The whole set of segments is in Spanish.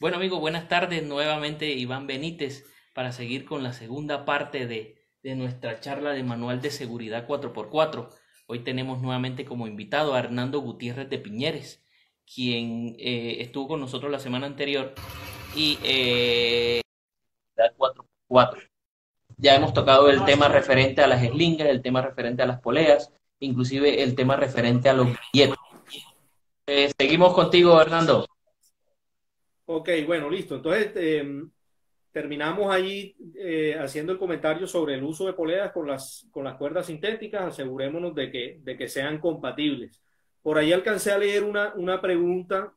Bueno amigos, buenas tardes. Nuevamente Iván Benítez para seguir con la segunda parte de nuestra charla de Manual de Seguridad 4x4. Hoy tenemos nuevamente como invitado a Hernando Gutiérrez de Piñeres, quien estuvo con nosotros la semana anterior y 4x4. Ya hemos tocado el tema referente a las eslingas, el tema referente a las poleas, inclusive el tema referente a los grilletes. Seguimos contigo, Hernando. Ok, bueno, listo. Entonces, terminamos ahí haciendo el comentario sobre el uso de poleas con las cuerdas sintéticas. Asegurémonos de que sean compatibles. Por ahí alcancé a leer una pregunta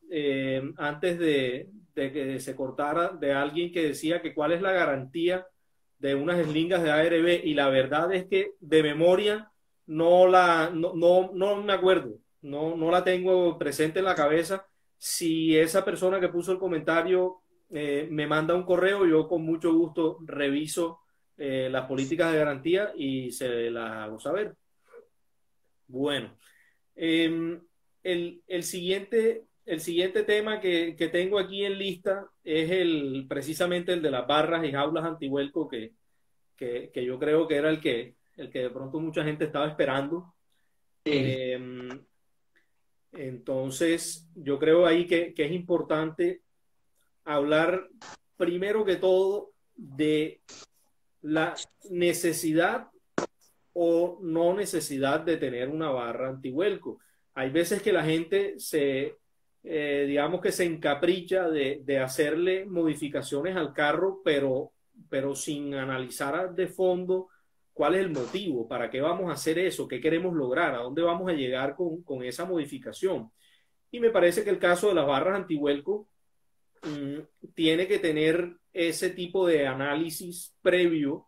antes de que se cortara de alguien que decía que cuál es la garantía de unas eslingas de ARB, y la verdad es que de memoria no me acuerdo, no la tengo presente en la cabeza. Si esa persona que puso el comentario me manda un correo, yo con mucho gusto reviso las políticas de garantía y se las hago saber. Bueno, eh, el siguiente tema que tengo aquí en lista es precisamente el de las barras y jaulas antivuelco que yo creo que era el que de pronto mucha gente estaba esperando. Sí. Eh, entonces, yo creo ahí que es importante hablar primero que todo de la necesidad o no necesidad de tener una barra antivuelco. Hay veces que la gente digamos que se encapricha de hacerle modificaciones al carro, pero sin analizar de fondo cuál es el motivo, para qué vamos a hacer eso, qué queremos lograr, a dónde vamos a llegar con esa modificación. Y me parece que el caso de las barras antivuelco mmm, tiene que tener ese tipo de análisis previo,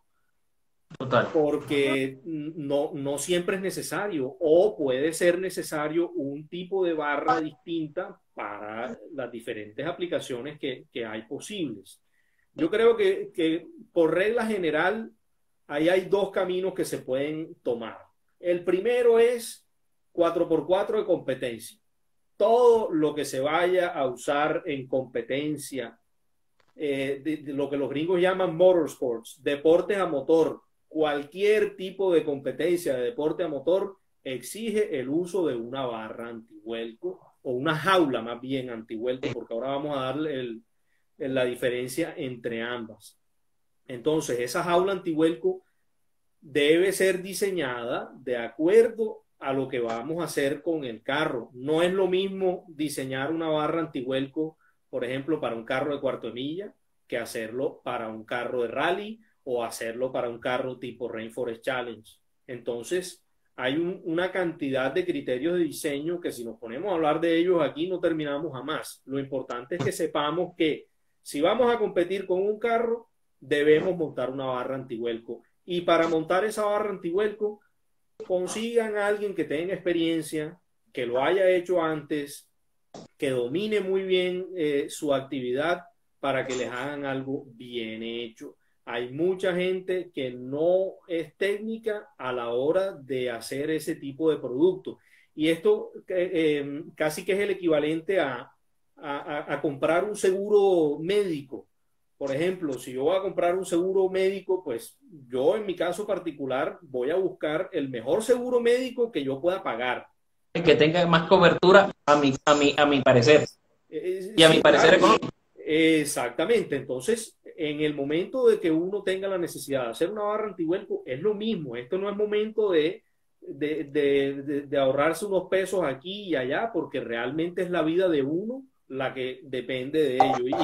Total. porque no siempre es necesario, o puede ser necesario un tipo de barra distinta para las diferentes aplicaciones que hay posibles. Yo creo que por regla general ahí hay dos caminos que se pueden tomar. El primero es 4x4 de competencia. Todo lo que se vaya a usar en competencia, de lo que los gringos llaman motorsports, deportes a motor, cualquier tipo de competencia de deporte a motor exige el uso de una barra antivuelco, o una jaula más bien antivuelco, porque ahora vamos a darle la diferencia entre ambas. Entonces, esa jaula antivuelco debe ser diseñada de acuerdo a lo que vamos a hacer con el carro. No es lo mismo diseñar una barra antivuelco, por ejemplo, para un carro de cuarto de milla, que hacerlo para un carro de rally o hacerlo para un carro tipo Rainforest Challenge. Entonces, hay una cantidad de criterios de diseño que, si nos ponemos a hablar de ellos aquí, no terminamos jamás. Lo importante es que sepamos que si vamos a competir con un carro, debemos montar una barra antivuelco. Y para montar esa barra antivuelco, consigan a alguien que tenga experiencia, que lo haya hecho antes, que domine muy bien su actividad, para que les hagan algo bien hecho. Hay mucha gente que no es técnica a la hora de hacer ese tipo de producto. Y esto casi que es el equivalente a comprar un seguro médico. Por ejemplo, si yo voy a comprar un seguro médico, pues yo en mi caso particular voy a buscar el mejor seguro médico que yo pueda pagar. Que tenga más cobertura a mi parecer y a mi Sí, parecer claro, económico. exactamente. Entonces, en el momento de que uno tenga la necesidad de hacer una barra antivuelco, es lo mismo. Esto no es momento de ahorrarse unos pesos aquí y allá, porque realmente es la vida de uno la que depende de ello.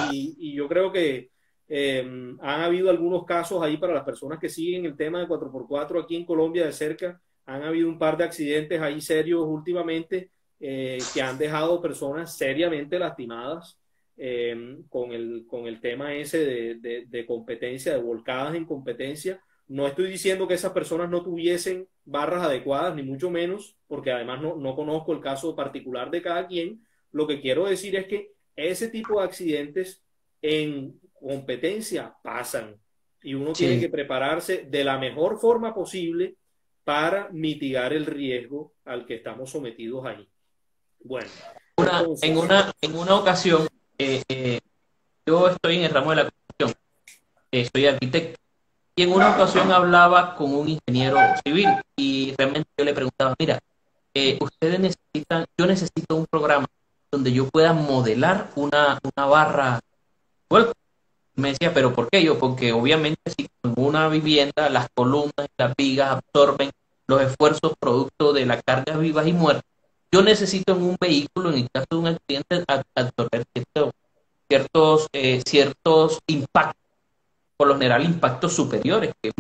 Y yo creo que han habido algunos casos ahí para las personas que siguen el tema de 4x4 aquí en Colombia de cerca. Han habido un par de accidentes ahí serios últimamente, que han dejado personas seriamente lastimadas con el tema ese de competencia, de volcadas en competencia. No estoy diciendo que esas personas no tuviesen barras adecuadas, ni mucho menos, porque además no conozco el caso particular de cada quien. Lo que quiero decir es que ese tipo de accidentes en competencia pasan, y uno tiene que Sí. prepararse de la mejor forma posible para mitigar el riesgo al que estamos sometidos ahí. Bueno, En entonces, una ocasión, yo estoy en el ramo de la construcción, soy arquitecto. Y en una ocasión hablaba con un ingeniero civil y realmente yo le preguntaba, mira, ustedes necesitan, yo necesito un programa donde yo pueda modelar una barra. Bueno, me decía, pero ¿por qué? Yo, porque obviamente si en una vivienda las columnas y las vigas absorben los esfuerzos producto de las cargas vivas y muertas, yo necesito en un vehículo, en el caso de un accidente, absorber ciertos impactos, por lo general impactos superiores, que es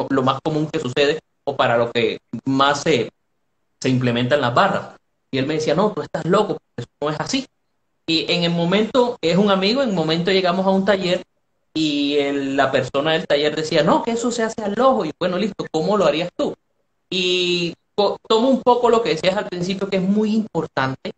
lo más común que sucede o para lo que más se implementan las barras. Y él me decía, no, tú estás loco, eso no es así. Y en el momento, es un amigo, en el momento llegamos a un taller y la persona del taller decía, no, que eso se hace al ojo. Y bueno, listo, ¿cómo lo harías tú? Y tomo un poco lo que decías al principio, que es muy importante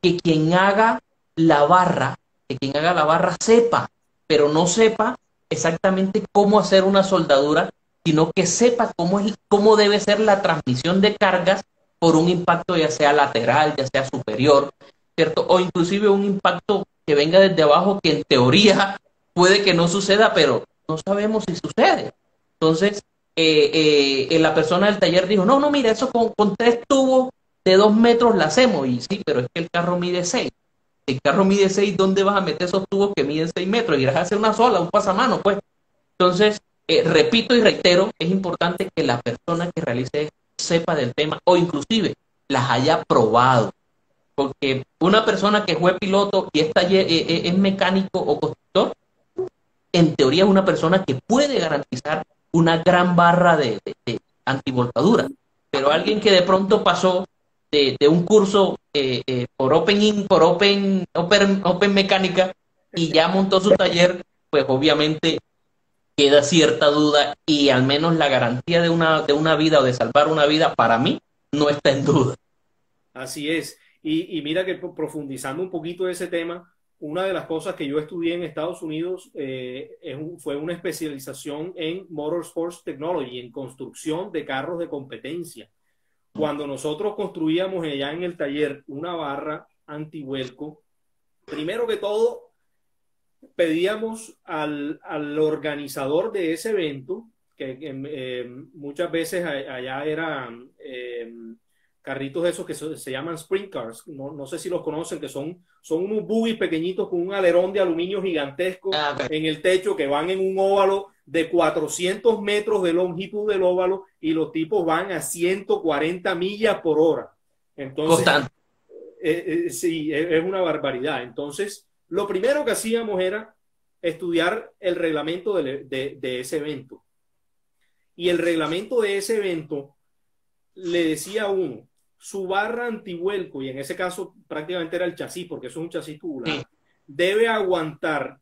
que quien haga la barra, que quien haga la barra sepa, pero no sepa exactamente cómo hacer una soldadura, sino que sepa cómo debe ser la transmisión de cargas por un impacto ya sea lateral, ya sea superior, ¿cierto? O inclusive un impacto que venga desde abajo, que en teoría puede que no suceda, pero no sabemos si sucede. Entonces, la persona del taller dijo, no, no, mira, eso con 3 tubos de 2 metros la hacemos. Y sí, pero es que el carro mide 6. El carro mide 6, ¿dónde vas a meter esos tubos que miden 6 metros? Irás a hacer una sola, un pasamano, pues. Entonces, repito y reitero, es importante que la persona que realice esto sepa del tema o inclusive las haya probado. Porque una persona que fue piloto y es mecánico o constructor, en teoría es una persona que puede garantizar una gran barra de antivolcadura. Pero alguien que de pronto pasó de un curso por Open Mecánica y ya montó su taller, pues obviamente queda cierta duda y al menos la garantía de una vida o de salvar una vida para mí no está en duda. Así es. Y mira que profundizando un poquito ese tema, una de las cosas que yo estudié en Estados Unidos fue una especialización en Motorsports Technology, en construcción de carros de competencia. Cuando nosotros construíamos allá en el taller una barra antivuelco, primero que todo pedíamos al organizador de ese evento, que muchas veces allá eran carritos esos que se llaman sprint cars, no sé si los conocen, que son unos buggies pequeñitos con un alerón de aluminio gigantesco en el techo que van en un óvalo de 400 metros de longitud del óvalo y los tipos van a 140 millas por hora. Entonces, sí, es una barbaridad. Entonces, lo primero que hacíamos era estudiar el reglamento de ese evento. Y el reglamento de ese evento le decía a uno, su barra antivuelco, y en ese caso prácticamente era el chasis, porque eso es un chasis tubular, debe aguantar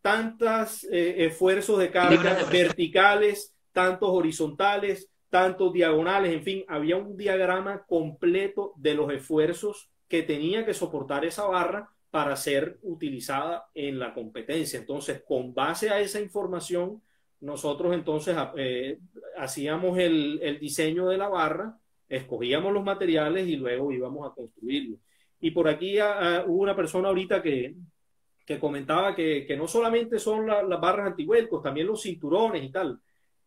tantos esfuerzos de carga verticales, tantos horizontales, tantos diagonales, en fin, había un diagrama completo de los esfuerzos que tenía que soportar esa barra para ser utilizada en la competencia. Entonces, con base a esa información, nosotros entonces hacíamos el diseño de la barra, escogíamos los materiales y luego íbamos a construirlo. Y por aquí hubo una persona ahorita que comentaba que no solamente son las barras antivuelcos, también los cinturones y tal.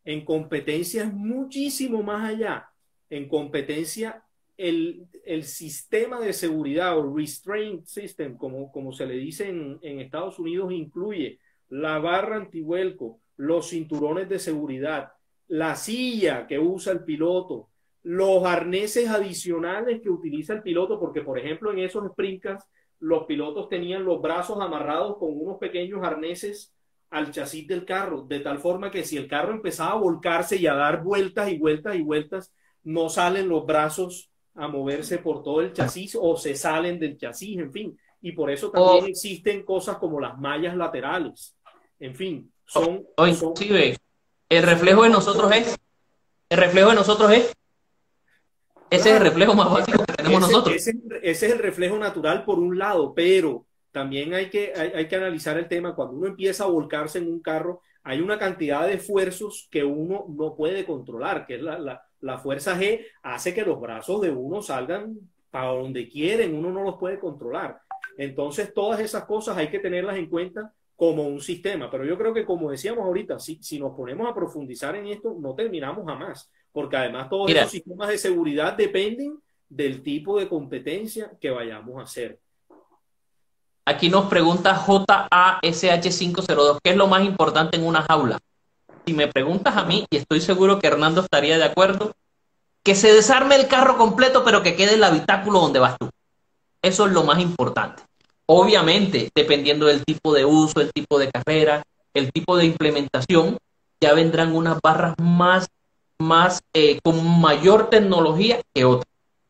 En competencia es muchísimo más allá. En competencia el sistema de seguridad o restraint system, como se le dice en Estados Unidos, incluye la barra antivuelco, los cinturones de seguridad, la silla que usa el piloto, los arneses adicionales que utiliza el piloto, porque por ejemplo en esos sprint cars los pilotos tenían los brazos amarrados con unos pequeños arneses al chasis del carro, de tal forma que si el carro empezaba a volcarse y a dar vueltas y vueltas y vueltas, no salen los brazos a moverse por todo el chasis o se salen del chasis, en fin. Y por eso también existen cosas como las mallas laterales. En fin, inclusive, el reflejo de nosotros es ese es el reflejo más básico que tenemos nosotros. Ese es el reflejo natural por un lado, pero también hay que analizar el tema. Cuando uno empieza a volcarse en un carro, hay una cantidad de esfuerzos que uno no puede controlar, que es la fuerza G, hace que los brazos de uno salgan para donde quieren, uno no los puede controlar. Entonces, todas esas cosas hay que tenerlas en cuenta como un sistema. Pero yo creo que, como decíamos ahorita, si nos ponemos a profundizar en esto, no terminamos jamás, porque además todos Mira, esos sistemas de seguridad dependen del tipo de competencia que vayamos a hacer. aquí nos pregunta JASH502, ¿qué es lo más importante en una jaula? Si me preguntas a mí, y estoy seguro que Hernando estaría de acuerdo, que se desarme el carro completo, pero que quede el habitáculo donde vas tú. Eso es lo más importante. Obviamente, dependiendo del tipo de uso, el tipo de carrera, el tipo de implementación, ya vendrán unas barras con mayor tecnología que otras.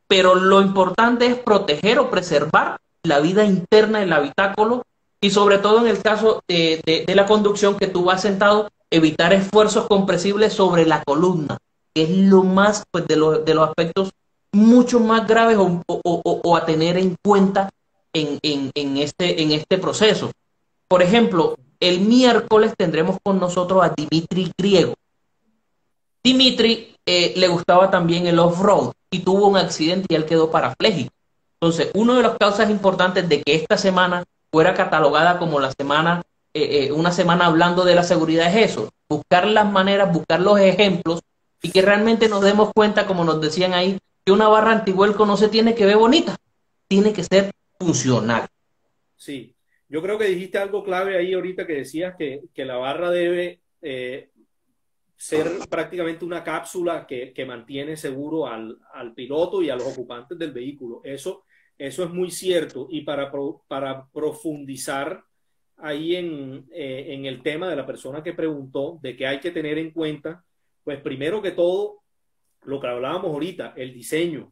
Pero lo importante es proteger o preservar la vida interna del habitáculo y sobre todo en el caso de la conducción que tú vas sentado, evitar esfuerzos compresibles sobre la columna, que es lo más, pues, de los aspectos mucho más graves o a tener en cuenta en este proceso. Por ejemplo, el miércoles tendremos con nosotros a Dimitri Griego. Dimitri le gustaba también el off-road y tuvo un accidente y él quedó parapléjico. Entonces, una de las causas importantes de que esta semana fuera catalogada como la semana, una semana hablando de la seguridad es eso, buscar las maneras, buscar los ejemplos y que realmente nos demos cuenta, como nos decían ahí, que una barra antivuelco no se tiene que ver bonita, tiene que ser funcional. Sí, yo creo que dijiste algo clave ahí ahorita que decías que la barra debe ser prácticamente una cápsula que mantiene seguro al piloto y a los ocupantes del vehículo. Eso es muy cierto. Y para profundizar ahí en el tema de la persona que preguntó, de qué hay que tener en cuenta, pues primero que todo, lo que hablábamos ahorita, el diseño.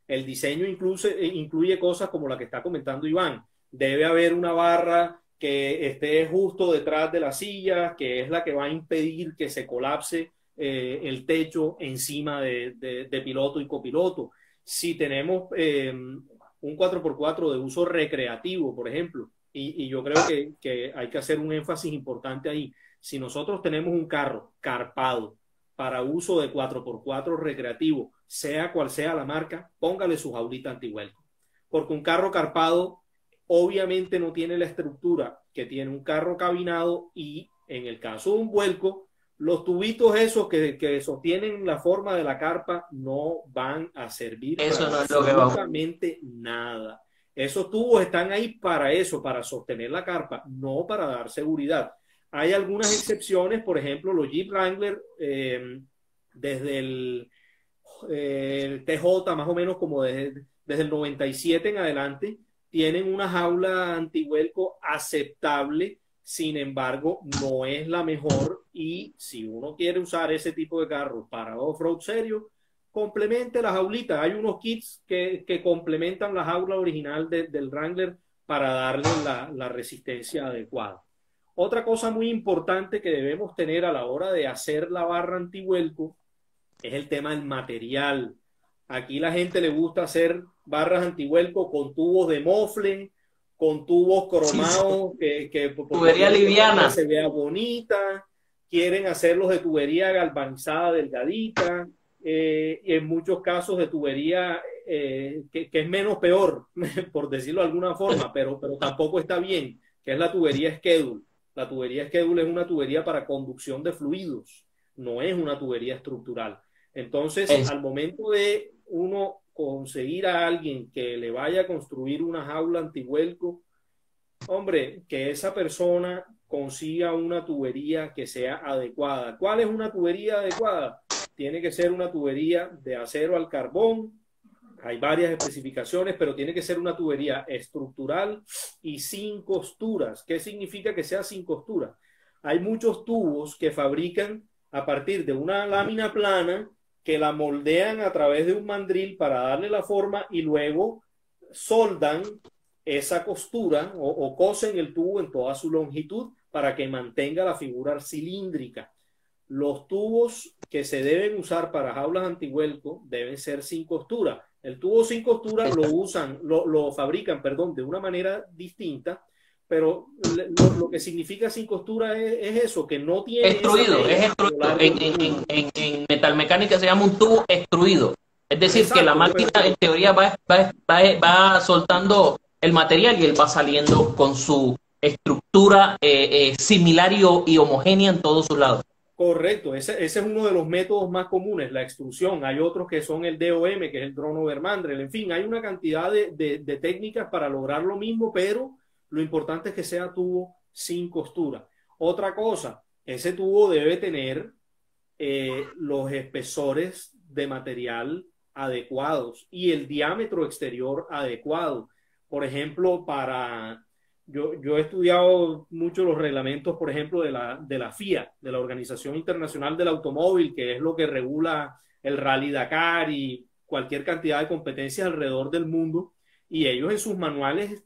El diseño incluye cosas como la que está comentando Iván. Debe haber una barra que esté justo detrás de la silla, que es la que va a impedir que se colapse el techo encima de piloto y copiloto. Si tenemos un 4x4 de uso recreativo, por ejemplo, y yo creo que hay que hacer un énfasis importante ahí. Si nosotros tenemos un carro carpado para uso de 4x4 recreativo, sea cual sea la marca, póngale su jaulita antivuelco. Porque un carro carpado obviamente no tiene la estructura que tiene un carro cabinado y en el caso de un vuelco, los tubitos esos que sostienen la forma de la carpa no van a servir Eso para no es lo que va. absolutamente nada. Esos tubos están ahí para eso, para sostener la carpa, no para dar seguridad. Hay algunas excepciones, por ejemplo, los Jeep Wrangler, desde el TJ, más o menos como desde el 97 en adelante, tienen una jaula antivuelco aceptable, sin embargo, no es la mejor y si uno quiere usar ese tipo de carro para off-road serio, complemente la jaulita. Hay unos kits que complementan la jaula original del Wrangler para darle la resistencia adecuada. Otra cosa muy importante que debemos tener a la hora de hacer la barra antivuelco es el tema del material. Aquí la gente le gusta hacer barras antivuelco con tubos de mofle, con tubos cromados, que tubería liviana se vea bonita, quieren hacerlos de tubería galvanizada delgadita, y en muchos casos de tubería que es menos peor, por decirlo de alguna forma, pero tampoco está bien, que es la tubería Schedule. La tubería Schedule es una tubería para conducción de fluidos, no es una tubería estructural. Entonces, al momento de uno conseguir a alguien que le vaya a construir una jaula antivuelco, hombre, que esa persona consiga una tubería que sea adecuada. ¿Cuál es una tubería adecuada? Tiene que ser una tubería de acero al carbón. Hay varias especificaciones, pero tiene que ser una tubería estructural y sin costuras. ¿Qué significa que sea sin costuras? Hay muchos tubos que fabrican a partir de una lámina plana que la moldean a través de un mandril para darle la forma y luego soldan esa costura o cosen el tubo en toda su longitud para que mantenga la figura cilíndrica. Los tubos que se deben usar para jaulas antivuelco deben ser sin costura. El tubo sin costura lo fabrican, de una manera distinta, pero lo que significa sin costura es eso, que no tiene... Extruido, es extruido. En metalmecánica se llama un tubo extruido. Es decir, exacto, que la máquina en teoría va soltando el material y él va saliendo con su estructura similar y homogénea en todos sus lados. Correcto, ese es uno de los métodos más comunes, la extrusión. Hay otros que son el DOM, que es el Drono-Vermandrel. En fin, hay una cantidad de técnicas para lograr lo mismo, pero lo importante es que sea tubo sin costura. Otra cosa, ese tubo debe tener los espesores de material adecuados y el diámetro exterior adecuado. Por ejemplo, yo he estudiado mucho los reglamentos, por ejemplo, de la FIA, de la Organización Internacional del Automóvil, que es lo que regula el Rally Dakar y cualquier cantidad de competencias alrededor del mundo. Y ellos en sus manuales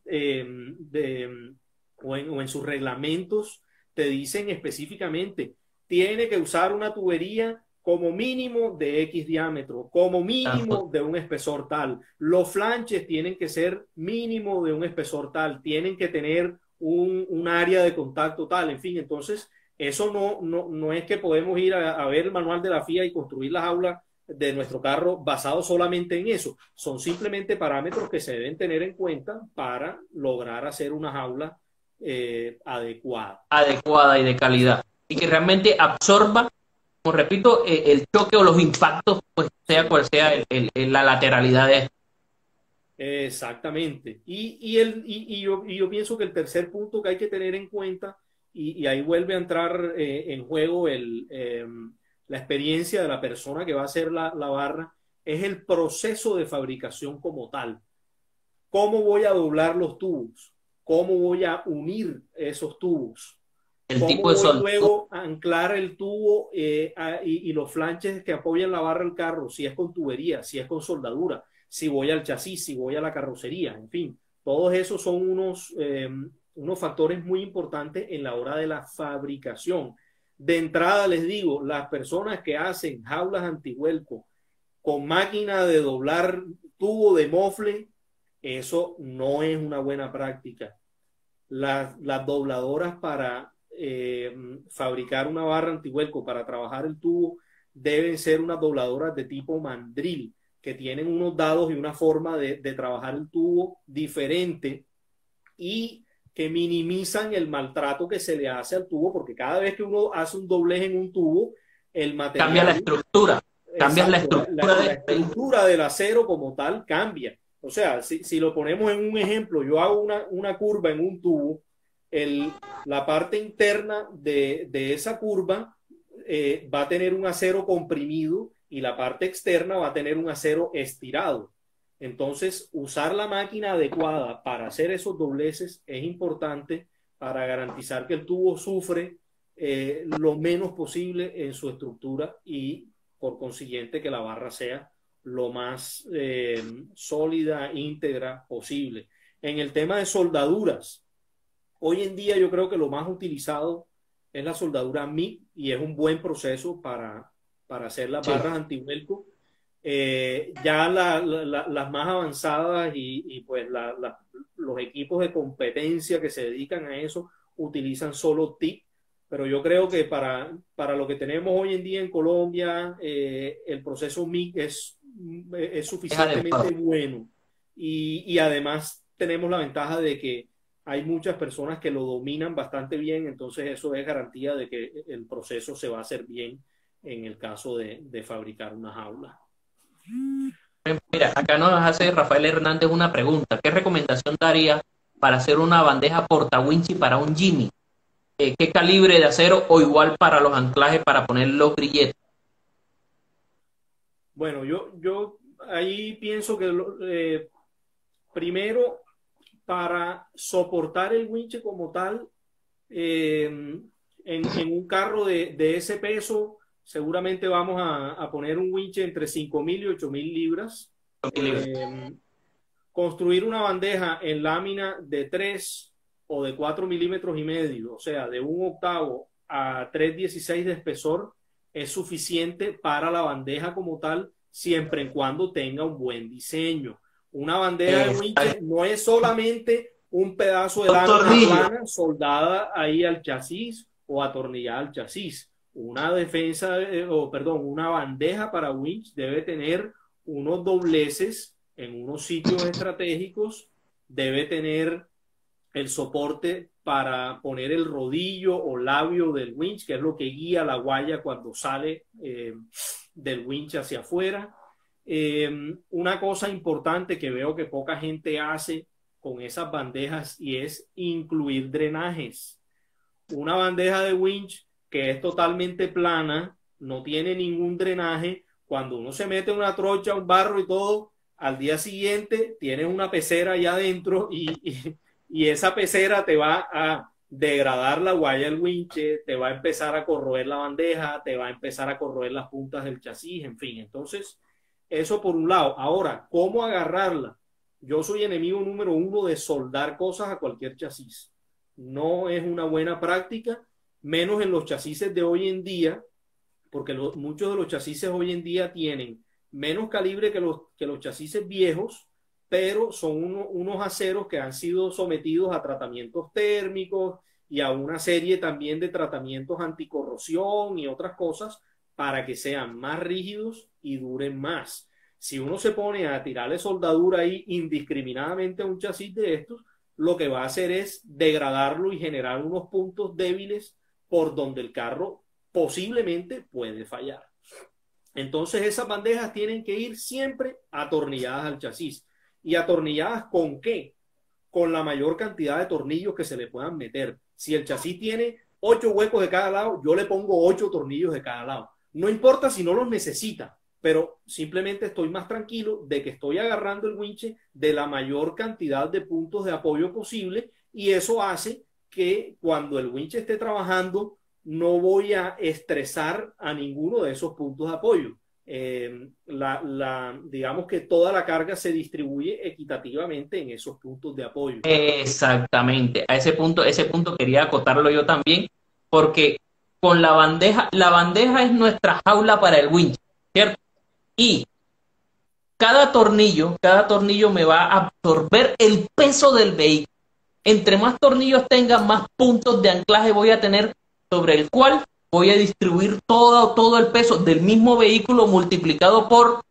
o en sus reglamentos te dicen específicamente, tiene que usar una tubería como mínimo de X diámetro, como mínimo de un espesor tal. Los flanches tienen que ser mínimo de un espesor tal, tienen que tener un área de contacto tal, en fin, entonces eso no es que podemos ir a ver el manual de la FIA y construir las aulas de nuestro carro basado solamente en eso. Son simplemente parámetros que se deben tener en cuenta para lograr hacer una jaula adecuada. Adecuada y de calidad. Y que realmente absorba, como repito, el choque o los impactos, pues sea cual sea la lateralidad de esto. Exactamente. Yo pienso que el tercer punto que hay que tener en cuenta, y ahí vuelve a entrar en juego la experiencia de la persona que va a hacer la barra, es el proceso de fabricación como tal. ¿Cómo voy a doblar los tubos? ¿Cómo voy a unir esos tubos? El tipo de ¿Cómo voy luego a anclar el tubo y los flanches que apoyan la barra del carro? Si es con tubería, si es con soldadura, si voy al chasis, si voy a la carrocería, en fin. Todos esos son unos factores muy importantes en la hora de la fabricación. De entrada les digo, las personas que hacen jaulas antivuelco con máquina de doblar tubo de mofle, eso no es una buena práctica. Las dobladoras para fabricar una barra antivuelco, para trabajar el tubo, deben ser unas dobladoras de tipo mandril, que tienen unos dados y una forma de trabajar el tubo diferente y que minimizan el maltrato que se le hace al tubo, porque cada vez que uno hace un doblez en un tubo, el material... Cambia la estructura. Cambia la estructura, la estructura del acero como tal cambia. O sea, si lo ponemos en un ejemplo, yo hago una curva en un tubo, la parte interna de esa curva va a tener un acero comprimido y la parte externa va a tener un acero estirado. Entonces, usar la máquina adecuada para hacer esos dobleces es importante para garantizar que el tubo sufre lo menos posible en su estructura y, por consiguiente, que la barra sea lo más sólida, íntegra posible. En el tema de soldaduras, hoy en día yo creo que lo más utilizado es la soldadura MIG y es un buen proceso para hacer las barras antivuelco. Ya las más avanzadas y pues los equipos de competencia que se dedican a eso utilizan solo TIG, pero yo creo que para lo que tenemos hoy en día en Colombia, el proceso MIG es suficientemente bueno y además tenemos la ventaja de que hay muchas personas que lo dominan bastante bien, entonces eso es garantía de que el proceso se va a hacer bien en el caso de fabricar una jaula. Mira, acá nos hace Rafael Hernández una pregunta. ¿Qué recomendación daría para hacer una bandeja portawinchi para un Jimmy? ¿Qué calibre de acero o igual para los anclajes para poner los grilletes? Bueno, yo ahí pienso que primero, para soportar el winche como tal, en un carro de ese peso, seguramente vamos a poner un winche entre 5.000 y 8.000 libras. Construir una bandeja en lámina de 3 o de 4 milímetros y medio, o sea, de 1/8 a 3/16 de espesor, es suficiente para la bandeja como tal, siempre y cuando tenga un buen diseño. Una bandeja de winche no es solamente un pedazo de lámina plana soldada ahí al chasis o atornillada al chasis. Una bandeja para winch debe tener unos dobleces en unos sitios estratégicos, debe tener el soporte para poner el rodillo o labio del winch, que es lo que guía la guaya cuando sale del winch hacia afuera. Una cosa importante que veo que poca gente hace con esas bandejas y es incluir drenajes. Una bandeja de winch que es totalmente plana, no tiene ningún drenaje, cuando uno se mete una trocha, un barro y todo, al día siguiente tienes una pecera allá adentro y esa pecera te va a degradar la guaya del winche, te va a empezar a corroer la bandeja, te va a empezar a corroer las puntas del chasis, en fin. Entonces, eso por un lado. Ahora, ¿cómo agarrarla? Yo soy enemigo número uno de soldar cosas a cualquier chasis. No es una buena práctica, menos en los chasis de hoy en día, porque muchos de los chasis hoy en día tienen menos calibre que los chasis viejos, pero son unos aceros que han sido sometidos a tratamientos térmicos y a una serie también de tratamientos anticorrosión y otras cosas para que sean más rígidos y duren más. Si uno se pone a tirarle soldadura ahí indiscriminadamente a un chasis de estos, lo que va a hacer es degradarlo y generar unos puntos débiles por donde el carro posiblemente puede fallar. Entonces esas bandejas tienen que ir siempre atornilladas al chasis. ¿Y atornilladas con qué? Con la mayor cantidad de tornillos que se le puedan meter. Si el chasis tiene 8 huecos de cada lado, yo le pongo 8 tornillos de cada lado. No importa si no los necesita, pero simplemente estoy más tranquilo de que estoy agarrando el winche de la mayor cantidad de puntos de apoyo posible y eso hace que cuando el winche esté trabajando no voy a estresar a ninguno de esos puntos de apoyo. Digamos que toda la carga se distribuye equitativamente en esos puntos de apoyo. Exactamente, a ese punto quería acotarlo yo también, porque con la bandeja es nuestra jaula para el winch, ¿cierto? Y cada tornillo me va a absorber el peso del vehículo. Entre más tornillos tenga, más puntos de anclaje voy a tener sobre el cual voy a distribuir todo el peso del mismo vehículo multiplicado por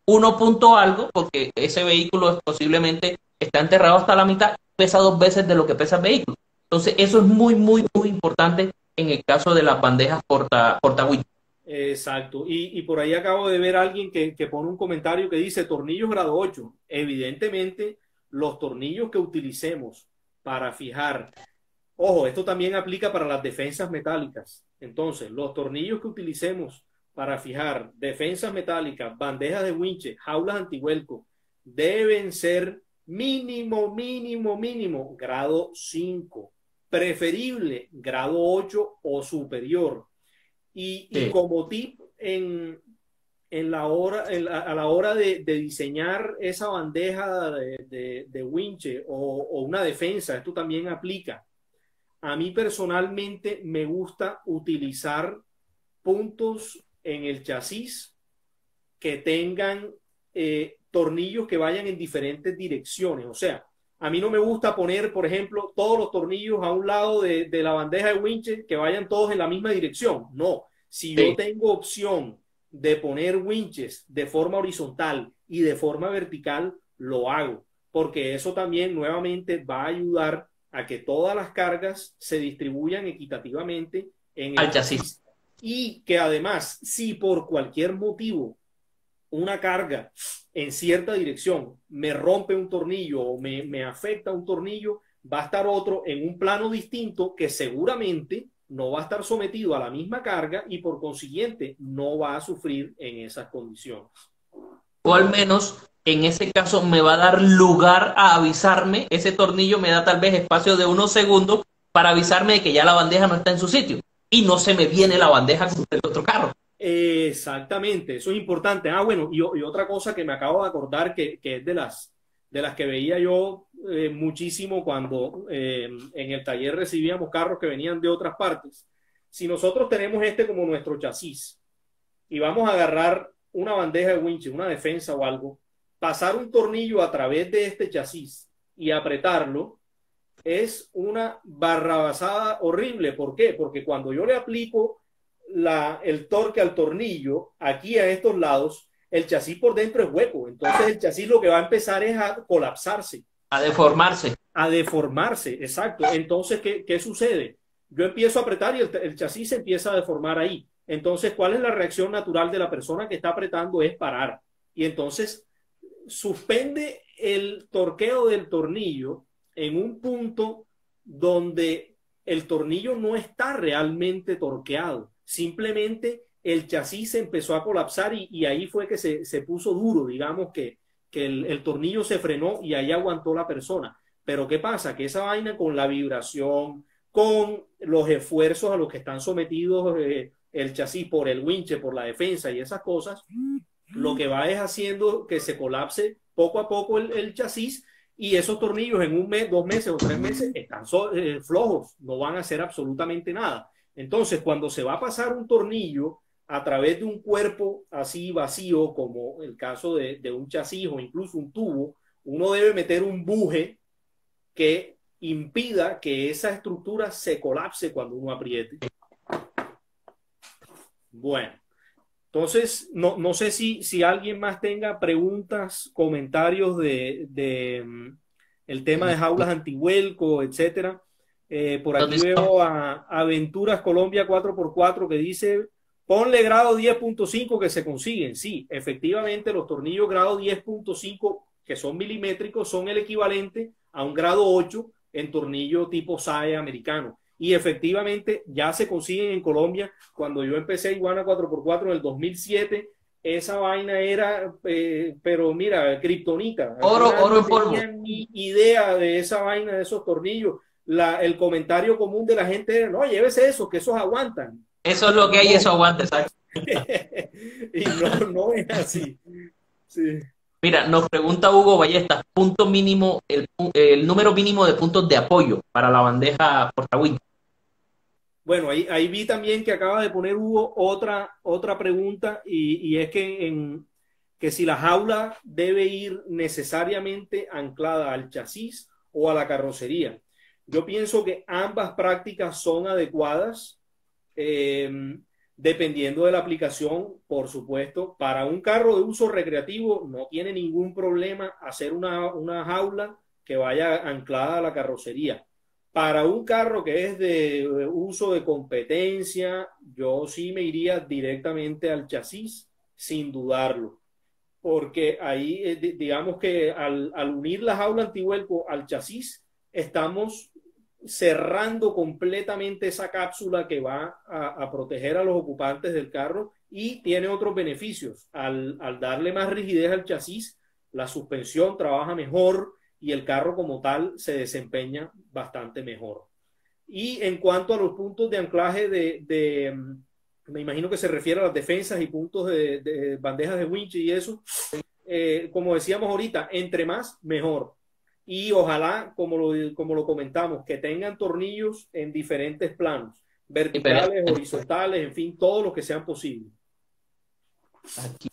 1 punto algo, porque ese vehículo posiblemente está enterrado hasta la mitad, pesa 2 veces de lo que pesa el vehículo. Entonces eso es muy importante en el caso de las bandejas porta winch. Exacto. Y por ahí acabo de ver a alguien que pone un comentario que dice tornillos grado 8. Evidentemente, los tornillos que utilicemos para fijar, ojo, esto también aplica para las defensas metálicas. Entonces, los tornillos que utilicemos para fijar defensas metálicas, bandejas de winches, jaulas antivuelco, deben ser mínimo grado 5, preferible grado 8 o superior. Y como tip a la hora de diseñar esa bandeja de winche o una defensa, esto también aplica. A mí personalmente me gusta utilizar puntos en el chasis que tengan tornillos que vayan en diferentes direcciones. O sea, a mí no me gusta poner, por ejemplo, todos los tornillos a un lado de la bandeja de winches que vayan todos en la misma dirección. No, si yo tengo opción de poner winches de forma horizontal y de forma vertical, lo hago, porque eso también nuevamente va a ayudar a que todas las cargas se distribuyan equitativamente en el chasis. Y que además, si por cualquier motivo una carga en cierta dirección me rompe un tornillo o me afecta un tornillo, va a estar otro en un plano distinto que seguramente no va a estar sometido a la misma carga y por consiguiente no va a sufrir en esas condiciones. O al menos en ese caso me va a dar lugar a avisarme, ese tornillo me da tal vez espacio de unos segundos para avisarme de que ya la bandeja no está en su sitio y no se me viene la bandeja con el otro carro. Exactamente, eso es importante. Bueno, y otra cosa que me acabo de acordar que es de las que veía yo muchísimo cuando en el taller recibíamos carros que venían de otras partes. Si nosotros tenemos este como nuestro chasis y vamos a agarrar una bandeja de winches, una defensa o algo, pasar un tornillo a través de este chasis y apretarlo es una barrabasada horrible. ¿Por qué? Porque cuando yo le aplico el torque al tornillo aquí a estos lados, el chasis por dentro es hueco, entonces el chasis lo que va a empezar es a colapsarse. A deformarse. A deformarse, exacto. Entonces, ¿qué sucede? Yo empiezo a apretar y el chasis se empieza a deformar ahí. Entonces, ¿cuál es la reacción natural de la persona que está apretando? Es parar. Y entonces suspende el torqueo del tornillo en un punto donde el tornillo no está realmente torqueado. Simplemente el chasis se empezó a colapsar y ahí fue que se puso duro, digamos que el tornillo se frenó y ahí aguantó la persona. Pero ¿qué pasa? Que esa vaina con la vibración, con los esfuerzos a los que están sometidos el chasis por el winche, por la defensa y esas cosas, lo que va es haciendo que se colapse poco a poco el chasis y esos tornillos en un mes, 2 meses o 3 meses están flojos, no van a hacer absolutamente nada. Entonces, cuando se va a pasar un tornillo a través de un cuerpo así vacío, como el caso de un chasis o incluso un tubo, uno debe meter un buje que impida que esa estructura se colapse cuando uno apriete. Bueno, entonces no sé si alguien más tenga preguntas, comentarios de el tema de jaulas antivuelco, etcétera. Por aquí veo a Aventuras Colombia 4x4 que dice, ponle grado 10.5 que se consiguen. Sí, efectivamente los tornillos grado 10.5 que son milimétricos son el equivalente a un grado 8 en tornillo tipo SAE americano. Y efectivamente ya se consiguen en Colombia. Cuando yo empecé Iguana 4x4 en el 2007, esa vaina era, pero mira, kriptonita. Oro en polvo. No tenía ni idea de esa vaina, de esos tornillos. El comentario común de la gente era, no, llévese eso, que esos aguantan. Eso es lo que hay, eso aguanta, ¿sabes? Y no es así. Sí. Mira, nos pregunta Hugo Ballestas, punto mínimo, el número mínimo de puntos de apoyo para la bandeja portawinch. Bueno, ahí vi también que acaba de poner Hugo otra pregunta y es que si la jaula debe ir necesariamente anclada al chasis o a la carrocería. Yo pienso que ambas prácticas son adecuadas. Dependiendo de la aplicación, por supuesto. Para un carro de uso recreativo no tiene ningún problema hacer una jaula que vaya anclada a la carrocería. Para un carro que es de uso de competencia, yo sí me iría directamente al chasis, sin dudarlo. Porque ahí, digamos que al unir la jaula antivuelco al chasis, estamos cerrando completamente esa cápsula que va a proteger a los ocupantes del carro y tiene otros beneficios. Al darle más rigidez al chasis, la suspensión trabaja mejor y el carro como tal se desempeña bastante mejor. Y en cuanto a los puntos de anclaje me imagino que se refiere a las defensas y puntos de bandejas de winch y eso, como decíamos ahorita, entre más, mejor. Y ojalá, como lo comentamos, que tengan tornillos en diferentes planos, verticales, horizontales, en fin, todos los que sean posibles. Aquí,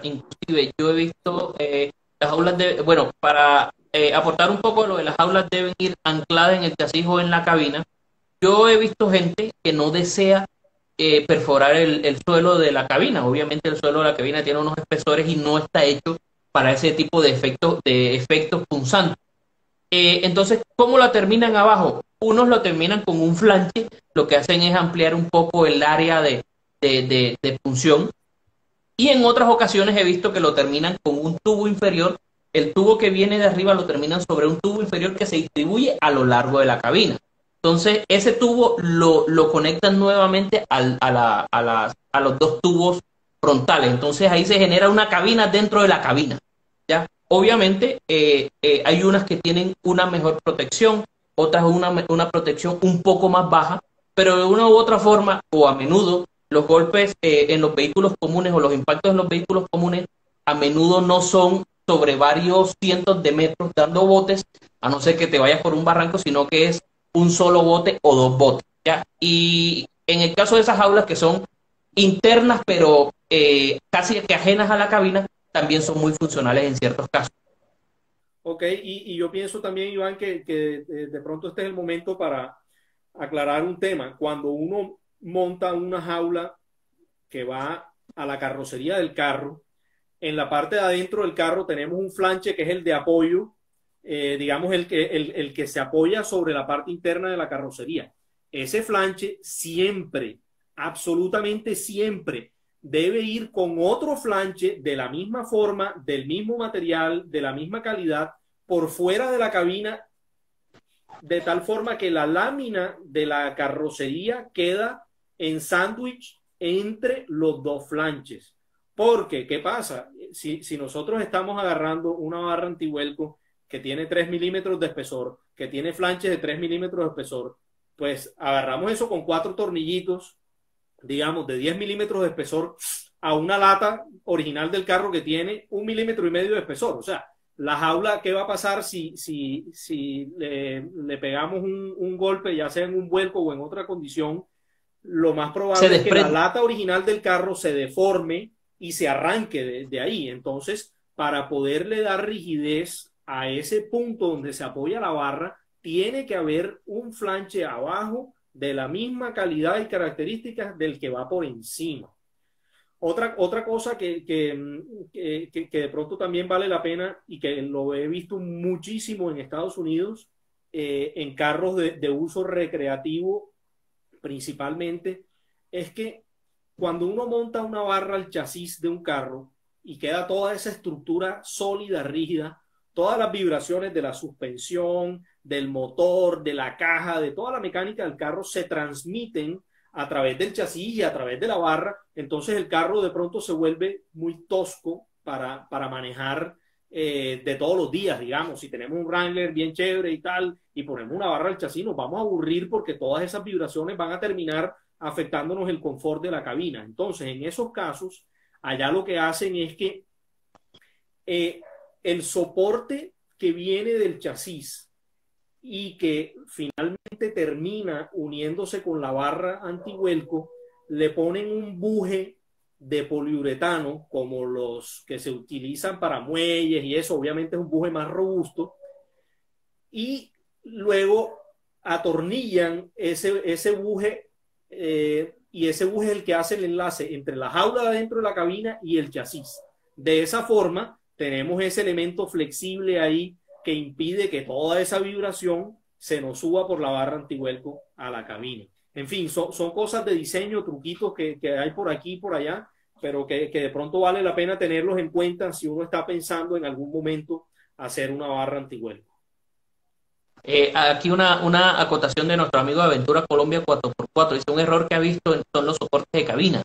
inclusive, yo he visto las jaulas bueno, para aportar un poco lo de las jaulas deben ir ancladas en el chasis o en la cabina. Yo he visto gente que no desea perforar el suelo de la cabina. Obviamente el suelo de la cabina tiene unos espesores y no está hecho para ese tipo de efectos punzantes. Entonces, ¿cómo la terminan abajo? Unos lo terminan con un flanche, lo que hacen es ampliar un poco el área de punción. Y en otras ocasiones he visto que lo terminan con un tubo inferior. El tubo que viene de arriba lo terminan sobre un tubo inferior que se distribuye a lo largo de la cabina. Entonces, ese tubo lo conectan nuevamente a los dos tubos frontales. Entonces, ahí se genera una cabina dentro de la cabina. ¿Ya? Obviamente, hay unas que tienen una mejor protección, otras una protección un poco más baja, pero de una u otra forma, o a menudo, los golpes en los vehículos comunes o los impactos en los vehículos comunes a menudo no son sobre varios cientos de metros dando botes, a no ser que te vayas por un barranco, sino que es un solo bote o dos botes, ¿ya? Y en el caso de esas jaulas que son internas, pero casi que ajenas a la cabina, también son muy funcionales en ciertos casos. Ok, y yo pienso también, Iván, que de pronto este es el momento para aclarar un tema. Cuando uno monta una jaula que va a la carrocería del carro, en la parte de adentro del carro tenemos un flanche que es el de apoyo, digamos el que se apoya sobre la parte interna de la carrocería. Ese flanche siempre, absolutamente siempre, debe ir con otro flanche de la misma forma, del mismo material, de la misma calidad, por fuera de la cabina, de tal forma que la lámina de la carrocería queda en sándwich entre los dos flanches. Porque, ¿qué pasa? Si nosotros estamos agarrando una barra antivuelco que tiene 3 milímetros de espesor, que tiene flanches de 3 milímetros de espesor, pues agarramos eso con 4 tornillitos, digamos, de 10 milímetros de espesor a una lata original del carro que tiene 1,5 milímetros de espesor. O sea, la jaula, ¿qué va a pasar si le pegamos un golpe, ya sea en un vuelco o en otra condición? Lo más probable es que la lata original del carro se deforme y se arranque de ahí. Entonces, para poderle dar rigidez a ese punto donde se apoya la barra, tiene que haber un flanche abajo de la misma calidad y características del que va por encima. Otra cosa que de pronto también vale la pena y que lo he visto muchísimo en Estados Unidos, en carros de uso recreativo principalmente, es que cuando uno monta una barra al chasis de un carro y queda toda esa estructura sólida, rígida, todas las vibraciones de la suspensión, del motor, de la caja, de toda la mecánica del carro se transmiten a través del chasis y a través de la barra. Entonces el carro de pronto se vuelve muy tosco para manejar de todos los días, digamos. Si tenemos un Wrangler bien chévere y tal, y ponemos una barra al chasis, nos vamos a aburrir porque todas esas vibraciones van a terminar afectándonos el confort de la cabina. Entonces, en esos casos, allá lo que hacen es que el soporte que viene del chasis y que finalmente termina uniéndose con la barra antivuelco, le ponen un buje de poliuretano como los que se utilizan para muelles y eso, obviamente es un buje más robusto, y luego atornillan ese buje, y ese buje es el que hace el enlace entre la jaula de adentro de la cabina y el chasis. De esa forma tenemos ese elemento flexible ahí que impide que toda esa vibración se nos suba por la barra antivuelco a la cabina. En fin, son cosas de diseño, truquitos que hay por aquí y por allá, pero que de pronto vale la pena tenerlos en cuenta si uno está pensando en algún momento hacer una barra antivuelco. Aquí una acotación de nuestro amigo de Aventura Colombia 4x4. Dice: un error que ha visto son los soportes de cabina.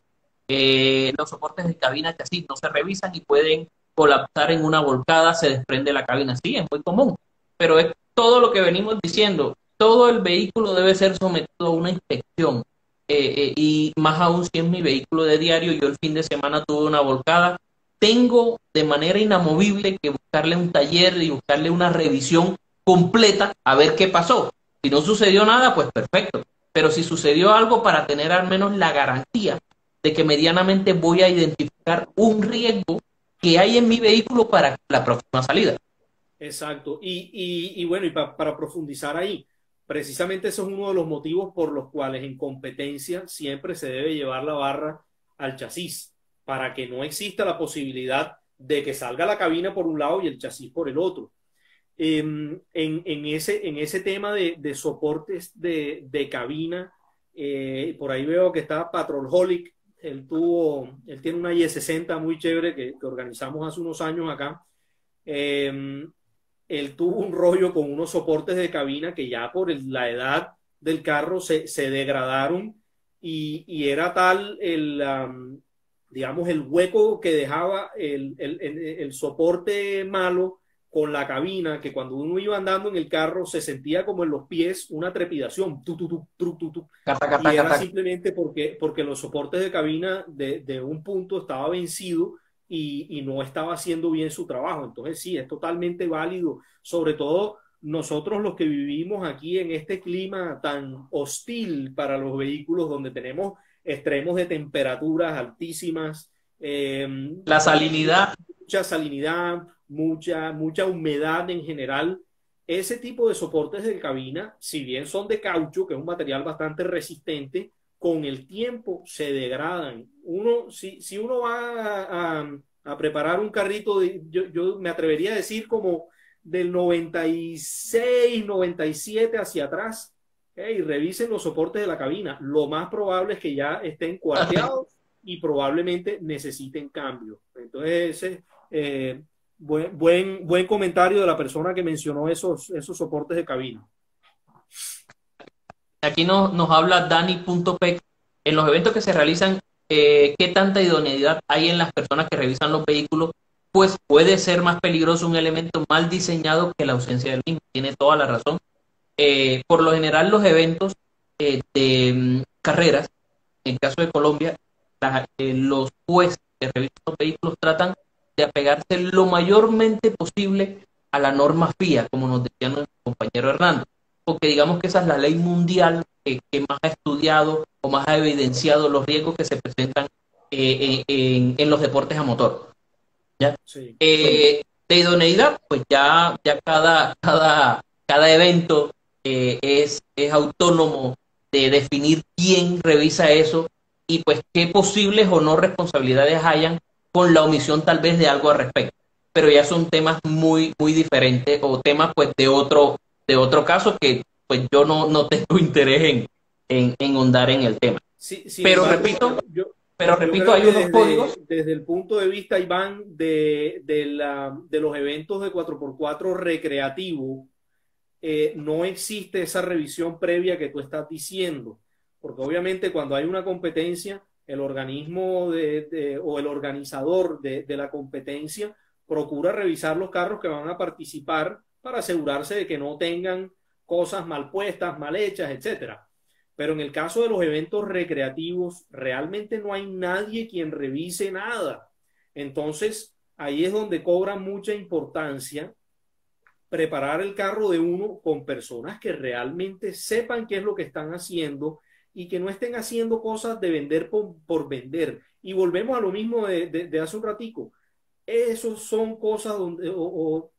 Los soportes de cabina chasis no se revisan y pueden colapsar en una volcada, se desprende la cabina. Sí, es muy común, pero es todo lo que venimos diciendo. Todo el vehículo debe ser sometido a una inspección, y más aún si es mi vehículo de diario. Yo el fin de semana tuve una volcada. Tengo de manera inamovible que buscarle un taller y buscarle una revisión completa a ver qué pasó. Si no sucedió nada, pues perfecto. Pero si sucedió algo, para tener al menos la garantía de que medianamente voy a identificar un riesgo que hay en mi vehículo para la próxima salida. Exacto. Y bueno, y para profundizar ahí, precisamente eso es uno de los motivos por los cuales en competencia siempre se debe llevar la barra al chasis, para que no exista la posibilidad de que salga la cabina por un lado y el chasis por el otro. En ese tema de soportes de cabina, por ahí veo que está Patrolholic. Él tiene una Y60 muy chévere que organizamos hace unos años acá. Él tuvo un rollo con unos soportes de cabina que ya por la edad del carro se degradaron, y era tal digamos, el hueco que dejaba el soporte malo con la cabina, que cuando uno iba andando en el carro se sentía como en los pies una trepidación, y era simplemente porque los soportes de cabina de un punto estaba vencido y no estaba haciendo bien su trabajo. Entonces sí, es totalmente válido, sobre todo nosotros los que vivimos aquí en este clima tan hostil para los vehículos, donde tenemos extremos de temperaturas altísimas, la salinidad, mucha salinidad, mucha humedad en general. Ese tipo de soportes de cabina, si bien son de caucho, que es un material bastante resistente, con el tiempo se degradan. Si uno va a preparar un carrito, yo me atrevería a decir como del 96, 97 hacia atrás, y revisen los soportes de la cabina. Lo más probable es que ya estén cuarteados y probablemente necesiten cambio. Entonces, buen comentario de la persona que mencionó esos soportes de cabina. Aquí nos habla Dani.pec. En los eventos que se realizan, ¿qué tanta idoneidad hay en las personas que revisan los vehículos? Pues puede ser más peligroso un elemento mal diseñado que la ausencia del mismo. Tiene toda la razón. Por lo general, los eventos de carreras, en el caso de Colombia, los jueces que revisan los vehículos tratan de apegarse lo mayormente posible a la norma FIA, como nos decía nuestro compañero Hernando, porque digamos que esa es la ley mundial que más ha estudiado o más ha evidenciado los riesgos que se presentan en los deportes a motor. ¿Ya? Sí. De idoneidad, pues ya cada evento es autónomo de definir quién revisa eso y pues qué posibles o no responsabilidades hayan con la omisión tal vez de algo al respecto. Pero ya son temas muy diferentes o temas pues de otro caso que pues yo no tengo interés en ahondar en el tema. Sí, Pero embargo, repito, hay unos códigos. Desde el punto de vista, Iván, de los eventos de 4x4 recreativo, no existe esa revisión previa que tú estás diciendo, porque obviamente cuando hay una competencia, el organismo o el organizador de la competencia procura revisar los carros que van a participar para asegurarse de que no tengan cosas mal puestas, mal hechas, etcétera. Pero en el caso de los eventos recreativos, realmente no hay nadie quien revise nada. Entonces, ahí es donde cobra mucha importancia preparar el carro de uno con personas que realmente sepan qué es lo que están haciendo y que no estén haciendo cosas de vender por vender. Y volvemos a lo mismo de hace un ratico. Esos son cosas donde, o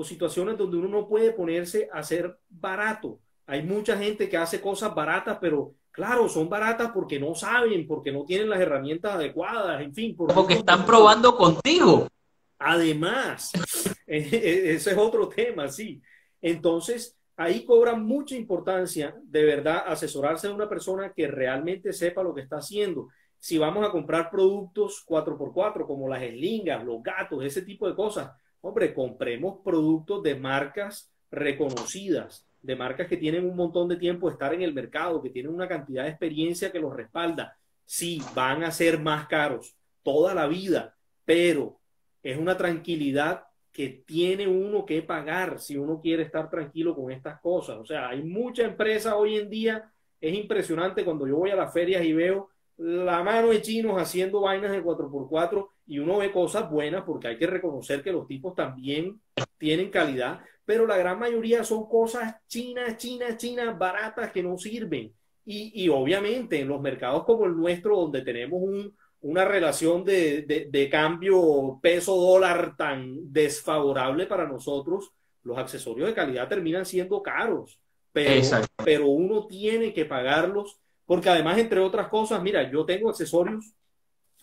situaciones donde uno no puede ponerse a hacer barato. Hay mucha gente que hace cosas baratas, pero claro, son baratas porque no saben, porque no tienen las herramientas adecuadas, en fin. Porque están probando contigo. Además, ese es otro tema, sí. Entonces, ahí cobra mucha importancia, de verdad, asesorarse de una persona que realmente sepa lo que está haciendo. Si vamos a comprar productos 4x4 como las eslingas, los gatos, ese tipo de cosas, hombre, compremos productos de marcas reconocidas, de marcas que tienen un montón de tiempo de estar en el mercado, que tienen una cantidad de experiencia que los respalda. Sí, van a ser más caros toda la vida, pero es una tranquilidad que tiene uno que pagar si uno quiere estar tranquilo con estas cosas. O sea, hay mucha empresa hoy en día, es impresionante cuando yo voy a las ferias y veo la mano de chinos haciendo vainas de 4x4 y uno ve cosas buenas porque hay que reconocer que los tipos también tienen calidad, pero la gran mayoría son cosas chinas, baratas que no sirven. Y obviamente en los mercados como el nuestro, donde tenemos una relación de cambio peso-dólar tan desfavorable para nosotros, los accesorios de calidad terminan siendo caros, pero uno tiene que pagarlos, porque además, entre otras cosas, mira, yo tengo accesorios,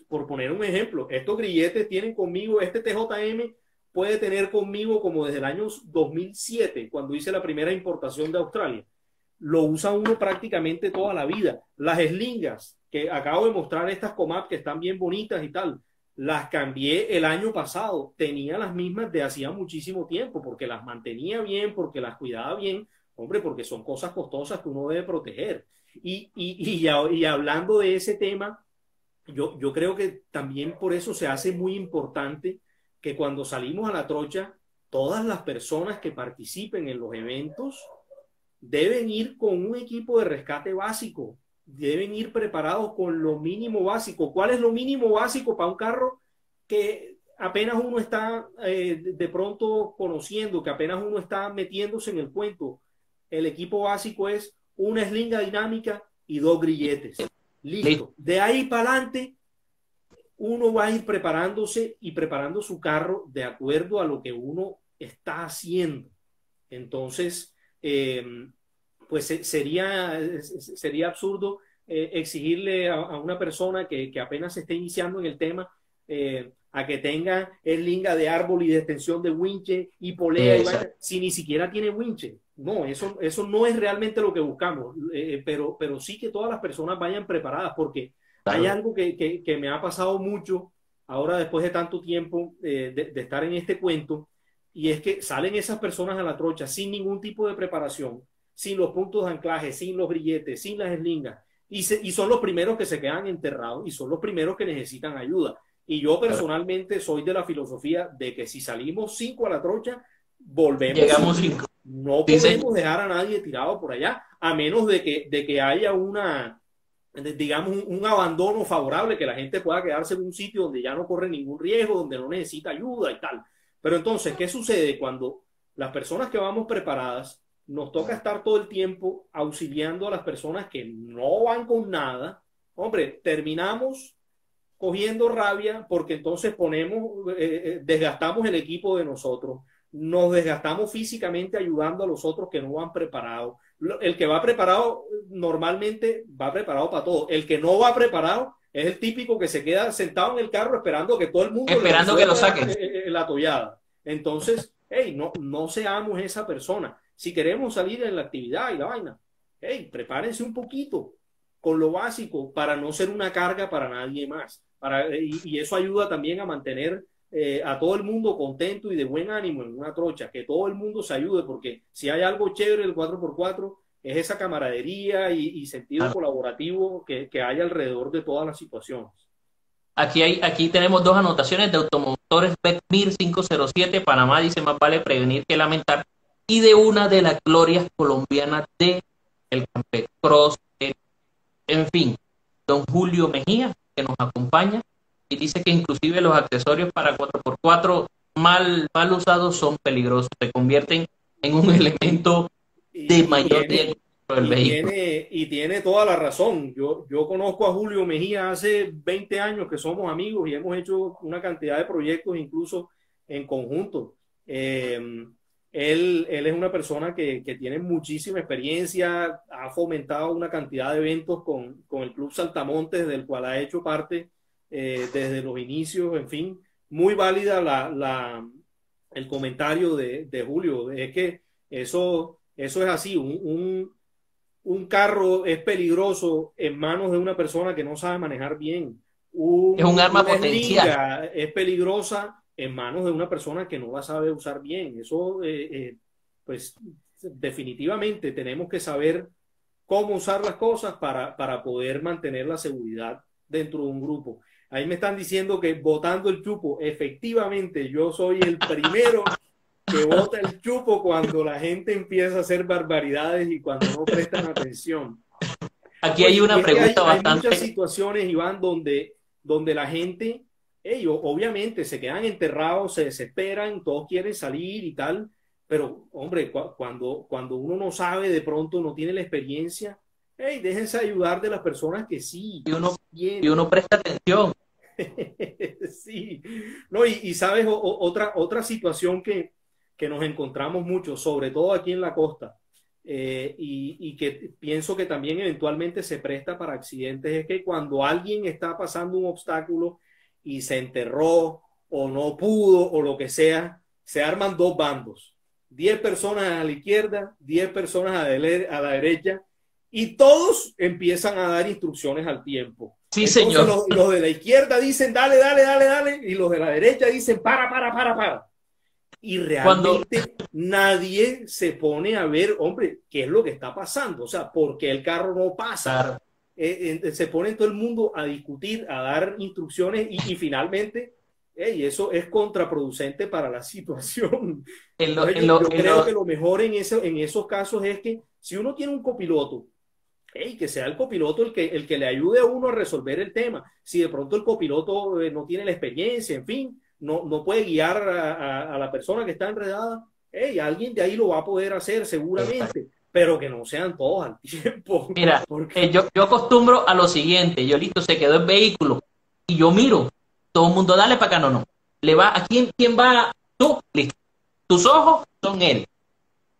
por poner un ejemplo, estos grilletes tienen conmigo, este TJM puede tener conmigo como desde el año 2007, cuando hice la primera importación de Australia. Lo usa uno prácticamente toda la vida. Las eslingas, que acabo de mostrar, estas Comap que están bien bonitas y tal, las cambié el año pasado. Tenía las mismas de hacía muchísimo tiempo, porque las mantenía bien, porque las cuidaba bien, hombre, porque son cosas costosas que uno debe proteger. Y hablando de ese tema, yo creo que también por eso se hace muy importante que cuando salimos a la trocha, todas las personas que participen en los eventos deben ir con un equipo de rescate básico, deben ir preparados con lo mínimo básico. ¿Cuál es lo mínimo básico para un carro que apenas uno está de pronto conociendo, que apenas uno está metiéndose en el cuento? El equipo básico es una eslinga dinámica y 2 grilletes. Listo. De ahí para adelante, uno va a ir preparándose y preparando su carro de acuerdo a lo que uno está haciendo. Entonces, pues sería absurdo exigirle a una persona que apenas se esté iniciando en el tema a que tenga eslinga de árbol y de extensión de winche y polea, si ni siquiera tiene winche. No, eso no es realmente lo que buscamos, pero sí que todas las personas vayan preparadas, porque hay algo que me ha pasado mucho ahora después de tanto tiempo de estar en este cuento, y es que salen esas personas a la trocha sin ningún tipo de preparación, sin los puntos de anclaje, sin los grilletes, sin las eslingas, y son los primeros que se quedan enterrados y son los primeros que necesitan ayuda. Y yo personalmente soy de la filosofía de que si salimos 5 a la trocha, volvemos. Llegamos 5. No podemos dejar a nadie tirado por allá, a menos de que haya digamos, un abandono favorable, que la gente pueda quedarse en un sitio donde ya no corre ningún riesgo, donde no necesita ayuda y tal. Pero entonces, ¿qué sucede cuando las personas que vamos preparadas nos toca estar todo el tiempo auxiliando a las personas que no van con nada? Hombre, terminamos cogiendo rabia, porque entonces desgastamos el equipo de nosotros, nos desgastamos físicamente ayudando a los otros que no van preparados. El que va preparado normalmente va preparado para todo. El que no va preparado es el típico que se queda sentado en el carro esperando que todo el mundo que lo saquen la tollada. Entonces, no seamos esa persona. Si queremos salir en la actividad y la vaina, prepárense un poquito con lo básico para no ser una carga para nadie más. Y eso ayuda también a mantener a todo el mundo contento y de buen ánimo en una trocha, que todo el mundo se ayude, porque si hay algo chévere del 4x4 es esa camaradería y sentido colaborativo que hay alrededor de todas las situaciones. Aquí tenemos 2 anotaciones de Automotores Betmir 507, Panamá, dice: más vale prevenir que lamentar, y de una de las glorias colombianas de el Campecross, en fin, don Julio Mejía, que nos acompaña, y dice que inclusive los accesorios para 4x4 mal usados son peligrosos, se convierten en un elemento de mayor riesgo para el vehículo. Y tiene toda la razón. Yo conozco a Julio Mejía hace 20 años que somos amigos y hemos hecho una cantidad de proyectos incluso en conjunto. Él es una persona que tiene muchísima experiencia, ha fomentado una cantidad de eventos con el Club Saltamontes, del cual ha hecho parte desde los inicios. En fin, muy válida el comentario de Julio. Es que eso es así. Un carro es peligroso en manos de una persona que no sabe manejar bien. Es un arma potencial. Es peligrosa en manos de una persona que no la sabe usar bien. Eso, pues, definitivamente tenemos que saber cómo usar las cosas para poder mantener la seguridad dentro de un grupo. Ahí me están diciendo que botando el chupo, efectivamente, yo soy el primero que bota el chupo cuando la gente empieza a hacer barbaridades y cuando no prestan atención. Aquí hay una pregunta bastante... Hay muchas situaciones, Iván, donde la gente, ellos obviamente se quedan enterrados, se desesperan, todos quieren salir y tal, pero hombre, cuando uno no sabe, de pronto no tiene la experiencia, déjense ayudar de las personas que sí. Y uno presta atención. Sí. No, y sabes, otra situación que nos encontramos mucho, sobre todo aquí en la costa, y que pienso que también eventualmente se presta para accidentes, es que cuando alguien está pasando un obstáculo y se enterró o no pudo o lo que sea, se arman 2 bandos, 10 personas a la izquierda, 10 personas a la derecha, y todos empiezan a dar instrucciones al tiempo. Sí, entonces, señor. Los de la izquierda dicen dale, y los de la derecha dicen para. Y realmente nadie se pone a ver, hombre, qué es lo que está pasando. O sea, ¿por qué el carro no pasa? Claro. Se pone todo el mundo a discutir, a dar instrucciones y finalmente, eso es contraproducente para la situación. Yo creo que lo mejor en esos casos es que si uno tiene un copiloto, que sea el copiloto el que le ayude a uno a resolver el tema. Si de pronto el copiloto no tiene la experiencia, en fin, no puede guiar a la persona que está enredada, alguien de ahí lo va a poder hacer seguramente, pero que no sean todos al tiempo. Mira, yo acostumbro a lo siguiente: yo listo, se quedó el vehículo y yo miro, todo el mundo dale para acá, no. ¿Le va a quién va? Tú, listo. Tus ojos son él.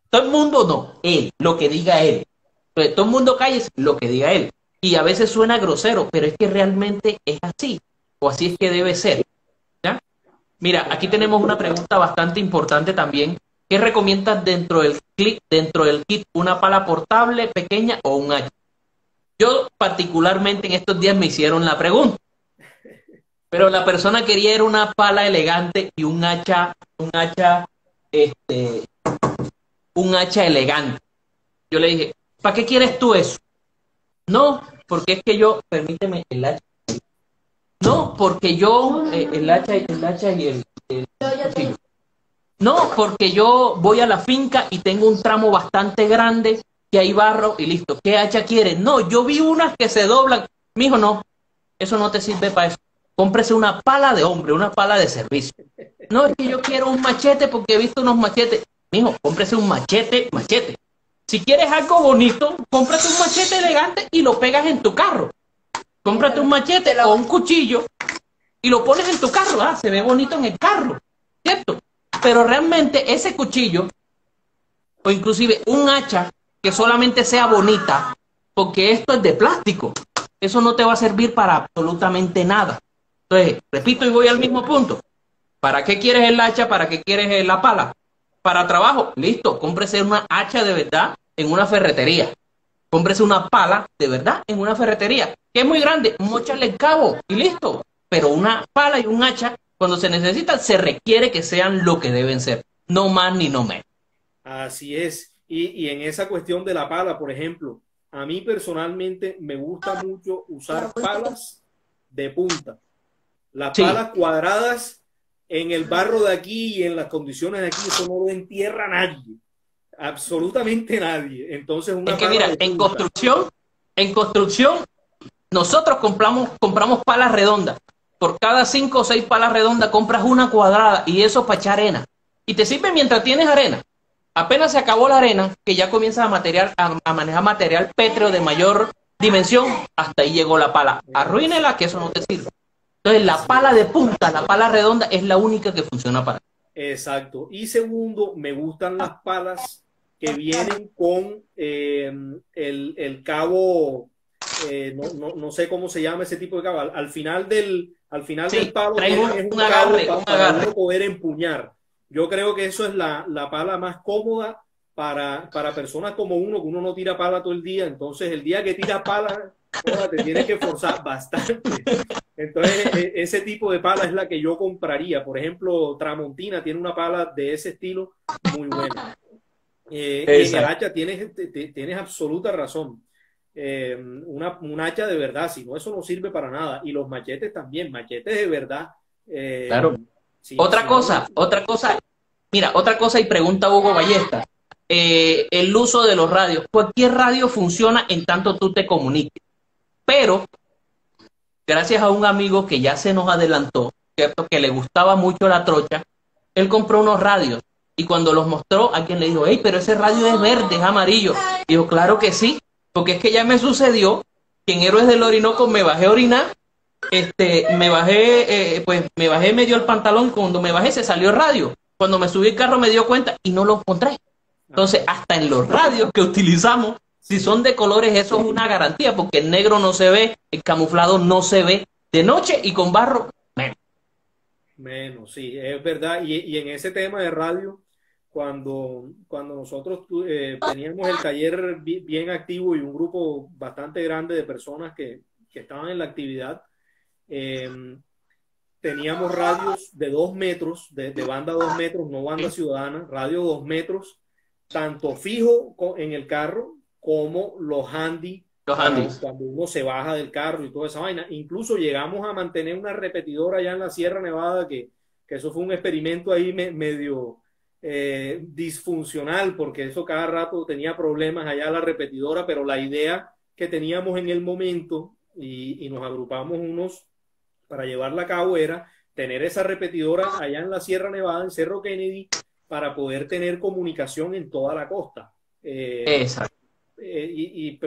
Todo el mundo no, él, lo que diga él. Todo el mundo cállese, lo que diga él. Y a veces suena grosero, pero es que realmente es así, o así es que debe ser. Mira, aquí tenemos una pregunta bastante importante también. ¿Qué recomiendas dentro del kit? ¿Una pala portable, pequeña o un hacha? Yo particularmente en estos días me hicieron la pregunta, pero la persona quería era una pala elegante y este, un hacha elegante. Yo le dije, ¿para qué quieres tú eso? No, porque es que yo, permíteme el hacha. No, porque yo, el hacha y el cuchillo. No, porque yo voy a la finca y tengo un tramo bastante grande que hay barro y listo. ¿Qué hacha quieres? No, yo vi unas que se doblan. Mijo, no, eso no te sirve para eso. Cómprese una pala de hombre, una pala de servicio. No, es que yo quiero un machete porque he visto unos machetes. Mijo, cómprese un machete. Si quieres algo bonito, cómprate un machete elegante y lo pegas en tu carro. Cómprate un machete o un cuchillo y lo pones en tu carro. Se ve bonito en el carro, ¿cierto? Pero realmente ese cuchillo o inclusive un hacha que solamente sea bonita, porque esto es de plástico, eso no te va a servir para absolutamente nada. Entonces, repito y voy al mismo punto. ¿Para qué quieres el hacha? ¿Para qué quieres la pala? Para trabajo, listo, cómprese una hacha de verdad en una ferretería. Cómprese una pala de verdad en una ferretería, que es muy grande, móchale el cabo y listo. Pero una pala y un hacha, cuando se necesita, se requiere que sean lo que deben ser, no más ni no menos. Así es. Y en esa cuestión de la pala, por ejemplo, a mí personalmente me gusta mucho usar palas de punta. Las Sí, palas cuadradas en el barro de aquí y en las condiciones de aquí, eso no lo entierra nadie. Absolutamente nadie. Entonces, es una que pala mira, de punta. en construcción, nosotros compramos palas redondas. Por cada 5 o 6 palas redondas compras una cuadrada y eso para echar arena. Y te sirve mientras tienes arena. Apenas se acabó la arena, que ya comienzas a manejar material pétreo de mayor dimensión, hasta ahí llegó la pala. Arruínela, que eso no te sirve. Entonces, la Así pala es. de punta, la pala redonda, es la única que funciona para. Exacto. Y segundo, me gustan las palas que vienen con el cabo, no sé cómo se llama ese tipo de cabo. Al final del Sí, palo trae es un un cabo agarre, un para agarre. uno poder empuñar. Yo creo que eso es la pala más cómoda para personas como uno, que uno no tira pala todo el día. Entonces, el día que tira pala, joda, te tienes que forzar bastante. Entonces, ese tipo de pala es la que yo compraría. Por ejemplo, Tramontina tiene una pala de ese estilo muy buena. Y en el Exacto. hacha tienes absoluta razón. Un hacha de verdad, si no, eso no sirve para nada. Y los machetes también, machetes de verdad. Eh, Claro. si no lo... Mira, otra cosa y pregunta Hugo Ballesta. El uso de los radios. Cualquier radio funciona en tanto tú te comuniques. Pero gracias a un amigo que ya se nos adelantó, ¿cierto? Que le gustaba mucho la trocha, él compró unos radios y cuando los mostró, a quien le dijo, hey, pero ese radio es verde, es amarillo. Dijo, claro que sí, porque es que ya me sucedió que en Héroes del Orinoco me bajé a orinar, me bajé medio el pantalón, cuando me bajé se salió el radio. Cuando me subí el carro me dio cuenta y no lo encontré. Entonces, Ajá. hasta en los radios que utilizamos, si son de colores, eso es una garantía, porque el negro no se ve, el camuflado no se ve de noche y con barro, menos. Menos, sí, es verdad. Y en ese tema de radio, cuando nosotros teníamos el taller bien activo y un grupo bastante grande de personas que estaban en la actividad, eh, teníamos radios de 2 metros, de banda 2 metros, no banda ciudadana, radio 2 metros, tanto fijo en el carro como los handy Los para Andis. cuando uno se baja del carro y toda esa vaina. Incluso llegamos a mantener una repetidora allá en la Sierra Nevada, que eso fue un experimento ahí medio disfuncional, porque eso cada rato tenía problemas allá la repetidora, pero la idea que teníamos en el momento, y nos agrupamos unos para llevarla a cabo, era tener esa repetidora allá en la Sierra Nevada, en Cerro Kennedy, para poder tener comunicación en toda la costa. Exacto.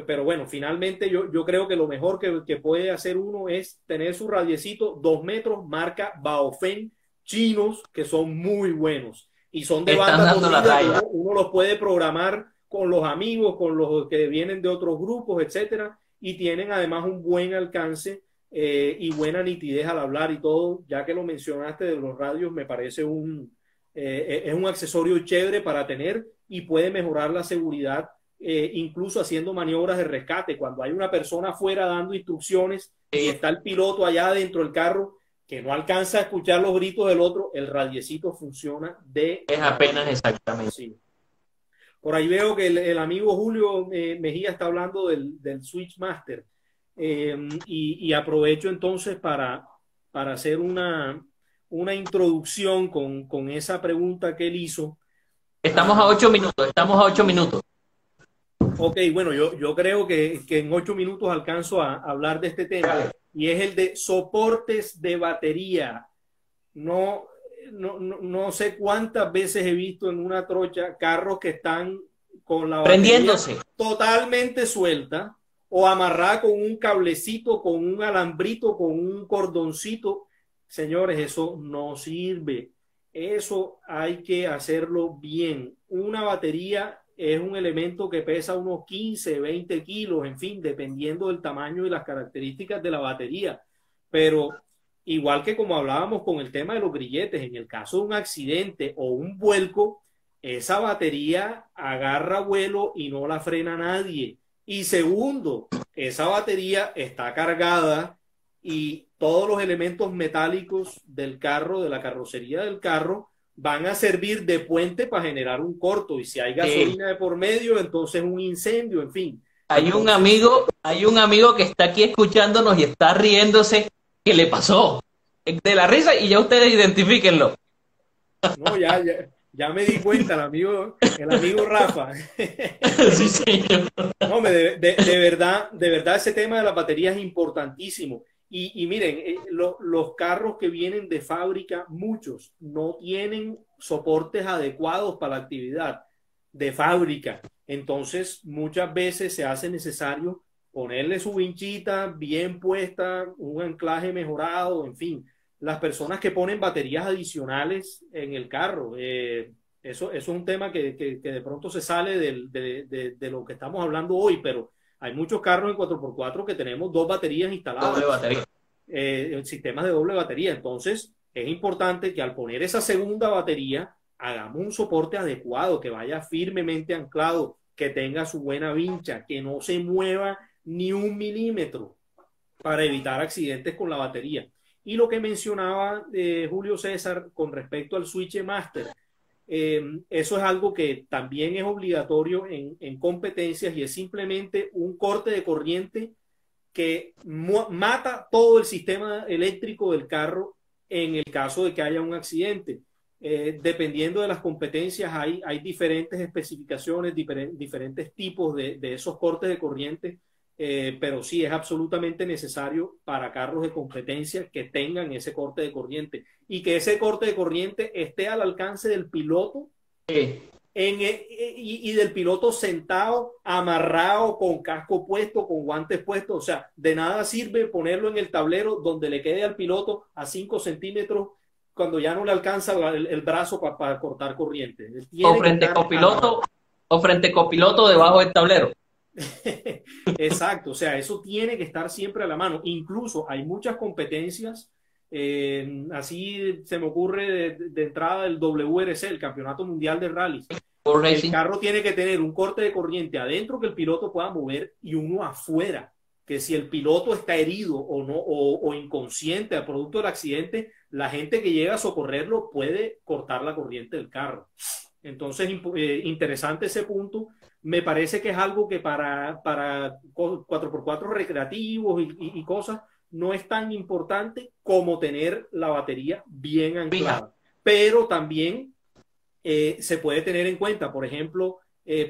Pero bueno, finalmente yo creo que lo mejor que puede hacer uno es tener su radiecito 2 metros, marca Baofeng, chinos, que son muy buenos y son de Están banda dando la corrida. raya. Uno los puede programar con los amigos, con los que vienen de otros grupos, etcétera, y tienen además un buen alcance y buena nitidez al hablar y todo. Ya que lo mencionaste de los radios, me parece es un accesorio chévere para tener y puede mejorar la seguridad, incluso haciendo maniobras de rescate. Cuando hay una persona afuera dando instrucciones y está el piloto allá dentro del carro que no alcanza a escuchar los gritos del otro, el radiecito funciona de... Es apenas exactamente. Sí. Por ahí veo que el amigo Julio Mejía está hablando del Switchmaster. Y aprovecho entonces para hacer una introducción con esa pregunta que él hizo. Estamos a 8 minutos, estamos a 8 minutos. Ok, bueno, yo creo que en 8 minutos alcanzo a hablar de este tema, y es el de soportes de batería. No sé cuántas veces he visto en una trocha carros que están con la batería prendiéndose totalmente suelta o amarrada con un cablecito, con un alambrito, con un cordoncito. Señores, eso no sirve. Eso hay que hacerlo bien. Una batería es un elemento que pesa unos 15, 20 kilos, en fin, dependiendo del tamaño y las características de la batería. Pero igual que como hablábamos con el tema de los grilletes, en el caso de un accidente o un vuelco, esa batería agarra vuelo y no la frena nadie. Y segundo, esa batería está cargada y todos los elementos metálicos del carro, de la carrocería del carro, van a servir de puente para generar un corto. Y si hay gasolina de por medio, entonces un incendio, en fin. Hay un amigo que está aquí escuchándonos y está riéndose. ¿Qué le pasó? De la risa, y ya ustedes identifíquenlo. No, ya me di cuenta, el amigo Rafa. Sí, señor. No, de verdad ese tema de las baterías es importantísimo. Y miren, los carros que vienen de fábrica, muchos no tienen soportes adecuados para la actividad de fábrica. Entonces, muchas veces se hace necesario ponerle su vinchita bien puesta, un anclaje mejorado, en fin. Las personas que ponen baterías adicionales en el carro, eso es un tema que de pronto se sale de lo que estamos hablando hoy, pero hay muchos carros en 4x4 que tenemos dos baterías instaladas. Doble batería. Sistemas de doble batería. Entonces, es importante que al poner esa segunda batería, hagamos un soporte adecuado, que vaya firmemente anclado, que tenga su buena vincha, que no se mueva ni un milímetro para evitar accidentes con la batería. Y lo que mencionaba Julio César con respecto al Switchmaster, eso es algo que también es obligatorio en competencias, y es simplemente un corte de corriente que mata todo el sistema eléctrico del carro en el caso de que haya un accidente. Dependiendo de las competencias hay diferentes especificaciones, diferentes tipos de esos cortes de corriente, pero sí es absolutamente necesario para carros de competencia que tengan ese corte de corriente, y que ese corte de corriente esté al alcance del piloto. Sí. Y del piloto sentado, amarrado, con casco puesto, con guantes puestos. O sea, de nada sirve ponerlo en el tablero donde le quede al piloto a 5 centímetros cuando ya no le alcanza el brazo para cortar corriente. O frente copiloto debajo del tablero. Exacto, o sea, eso tiene que estar siempre a la mano. Incluso hay muchas competencias, así se me ocurre de entrada el WRC, el Campeonato Mundial de Rallys. El carro tiene que tener un corte de corriente adentro que el piloto pueda mover, y uno afuera, que si el piloto está herido o no, o inconsciente a producto del accidente, la gente que llega a socorrerlo puede cortar la corriente del carro. Entonces, interesante ese punto. Me parece que es algo que para 4x4 recreativos y cosas no es tan importante como tener la batería bien anclada. Pero también se puede tener en cuenta, por ejemplo,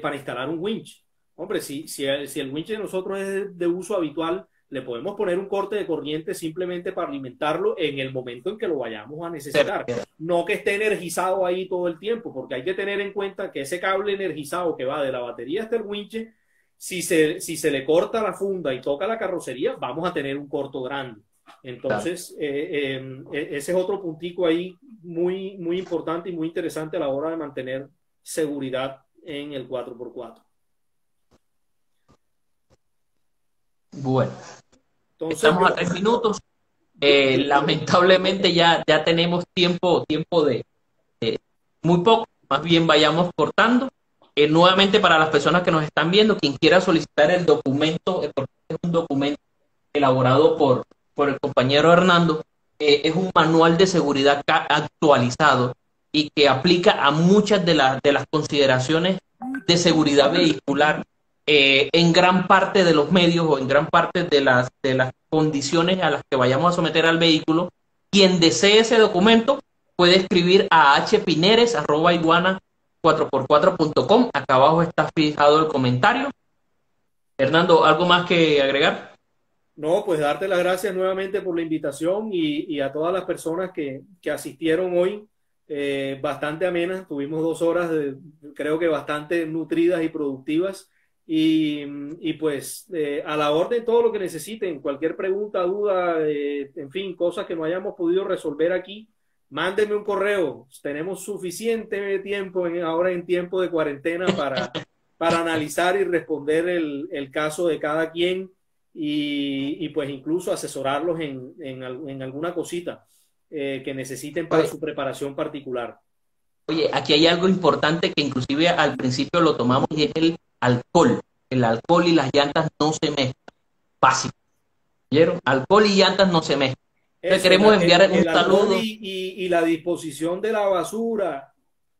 para instalar un winch. Hombre, si el winch de nosotros es de uso habitual, le podemos poner un corte de corriente simplemente para alimentarlo en el momento en que lo vayamos a necesitar. No que esté energizado ahí todo el tiempo, porque hay que tener en cuenta que ese cable energizado que va de la batería hasta el winch, si se le corta la funda y toca la carrocería, vamos a tener un corto grande. Entonces, ese es otro puntico ahí muy, muy importante y muy interesante a la hora de mantener seguridad en el 4x4. Bueno, Entonces, Estamos a 3 minutos. Lamentablemente ya tenemos tiempo de muy poco, más bien vayamos cortando. Nuevamente para las personas que nos están viendo, quien quiera solicitar el documento, porque es un documento elaborado por el compañero Hernando, es un manual de seguridad actualizado y que aplica a muchas de las consideraciones de seguridad vehicular en gran parte de los medios o en gran parte de las condiciones a las que vayamos a someter al vehículo. Quien desee ese documento puede escribir a hpineres@iguana4x4.com. Acá abajo está fijado el comentario. Hernando, ¿algo más que agregar? no, pues darte las gracias nuevamente por la invitación y a todas las personas que asistieron hoy, bastante amenas, tuvimos 2 horas, creo que bastante nutridas y productivas, y pues a la orden todo lo que necesiten, cualquier pregunta, duda, en fin, cosas que no hayamos podido resolver aquí, mándenme un correo, tenemos suficiente tiempo ahora en tiempo de cuarentena para analizar y responder el caso de cada quien. Y pues incluso asesorarlos en alguna cosita que necesiten para su preparación particular. Oye, aquí hay algo importante que inclusive al principio lo tomamos y es el alcohol. El alcohol y las llantas no se mezclan. Básico. ¿Vieron? Alcohol y llantas no se mezclan. Entonces queremos enviar un saludo. Y la disposición de la basura.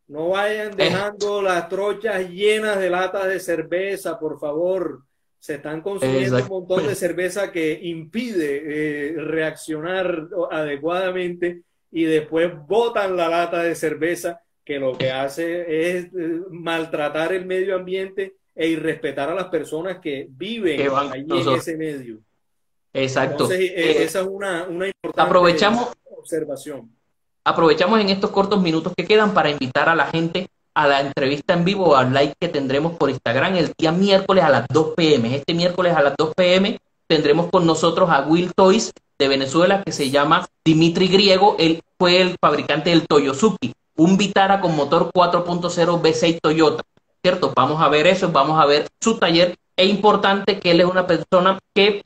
No vayan dejando las trochas llenas de latas de cerveza, por favor. Se están consumiendo un montón de cerveza que impide reaccionar adecuadamente y después botan la lata de cerveza que lo que hace es maltratar el medio ambiente e irrespetar a las personas que viven allí en ese medio. Exacto. Entonces, esa es una importante observación. Aprovechamos en estos cortos minutos que quedan para invitar a la gente a la entrevista en vivo, al live que tendremos por Instagram el día miércoles a las 2 p.m. Este miércoles a las 2 p.m. tendremos con nosotros a Will Toys de Venezuela, que se llama Dimitri Griego. Él fue el fabricante del Toyosuke, un Vitara con motor 4.0 V6 Toyota, ¿cierto? Vamos a ver eso, vamos a ver su taller. Es importante que él es una persona que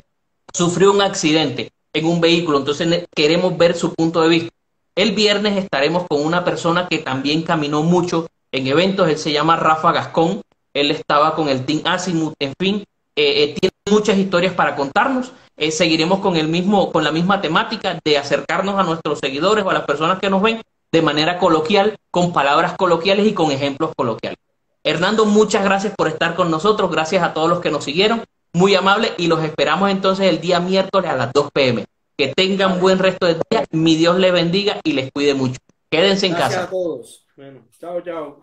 sufrió un accidente en un vehículo, entonces queremos ver su punto de vista. El viernes estaremos con una persona que también caminó mucho en eventos. Él se llama Rafa Gascón, él estaba con el Team Azimuth, en fin, tiene muchas historias para contarnos. Seguiremos con la misma temática de acercarnos a nuestros seguidores o a las personas que nos ven de manera coloquial, con palabras coloquiales y con ejemplos coloquiales. Hernando, muchas gracias por estar con nosotros, gracias a todos los que nos siguieron, muy amable, y los esperamos entonces el día miércoles a las 2 p.m. Que tengan buen resto del día, mi Dios les bendiga y les cuide mucho. Quédense en casa. Gracias a todos. Bueno, chao, chao.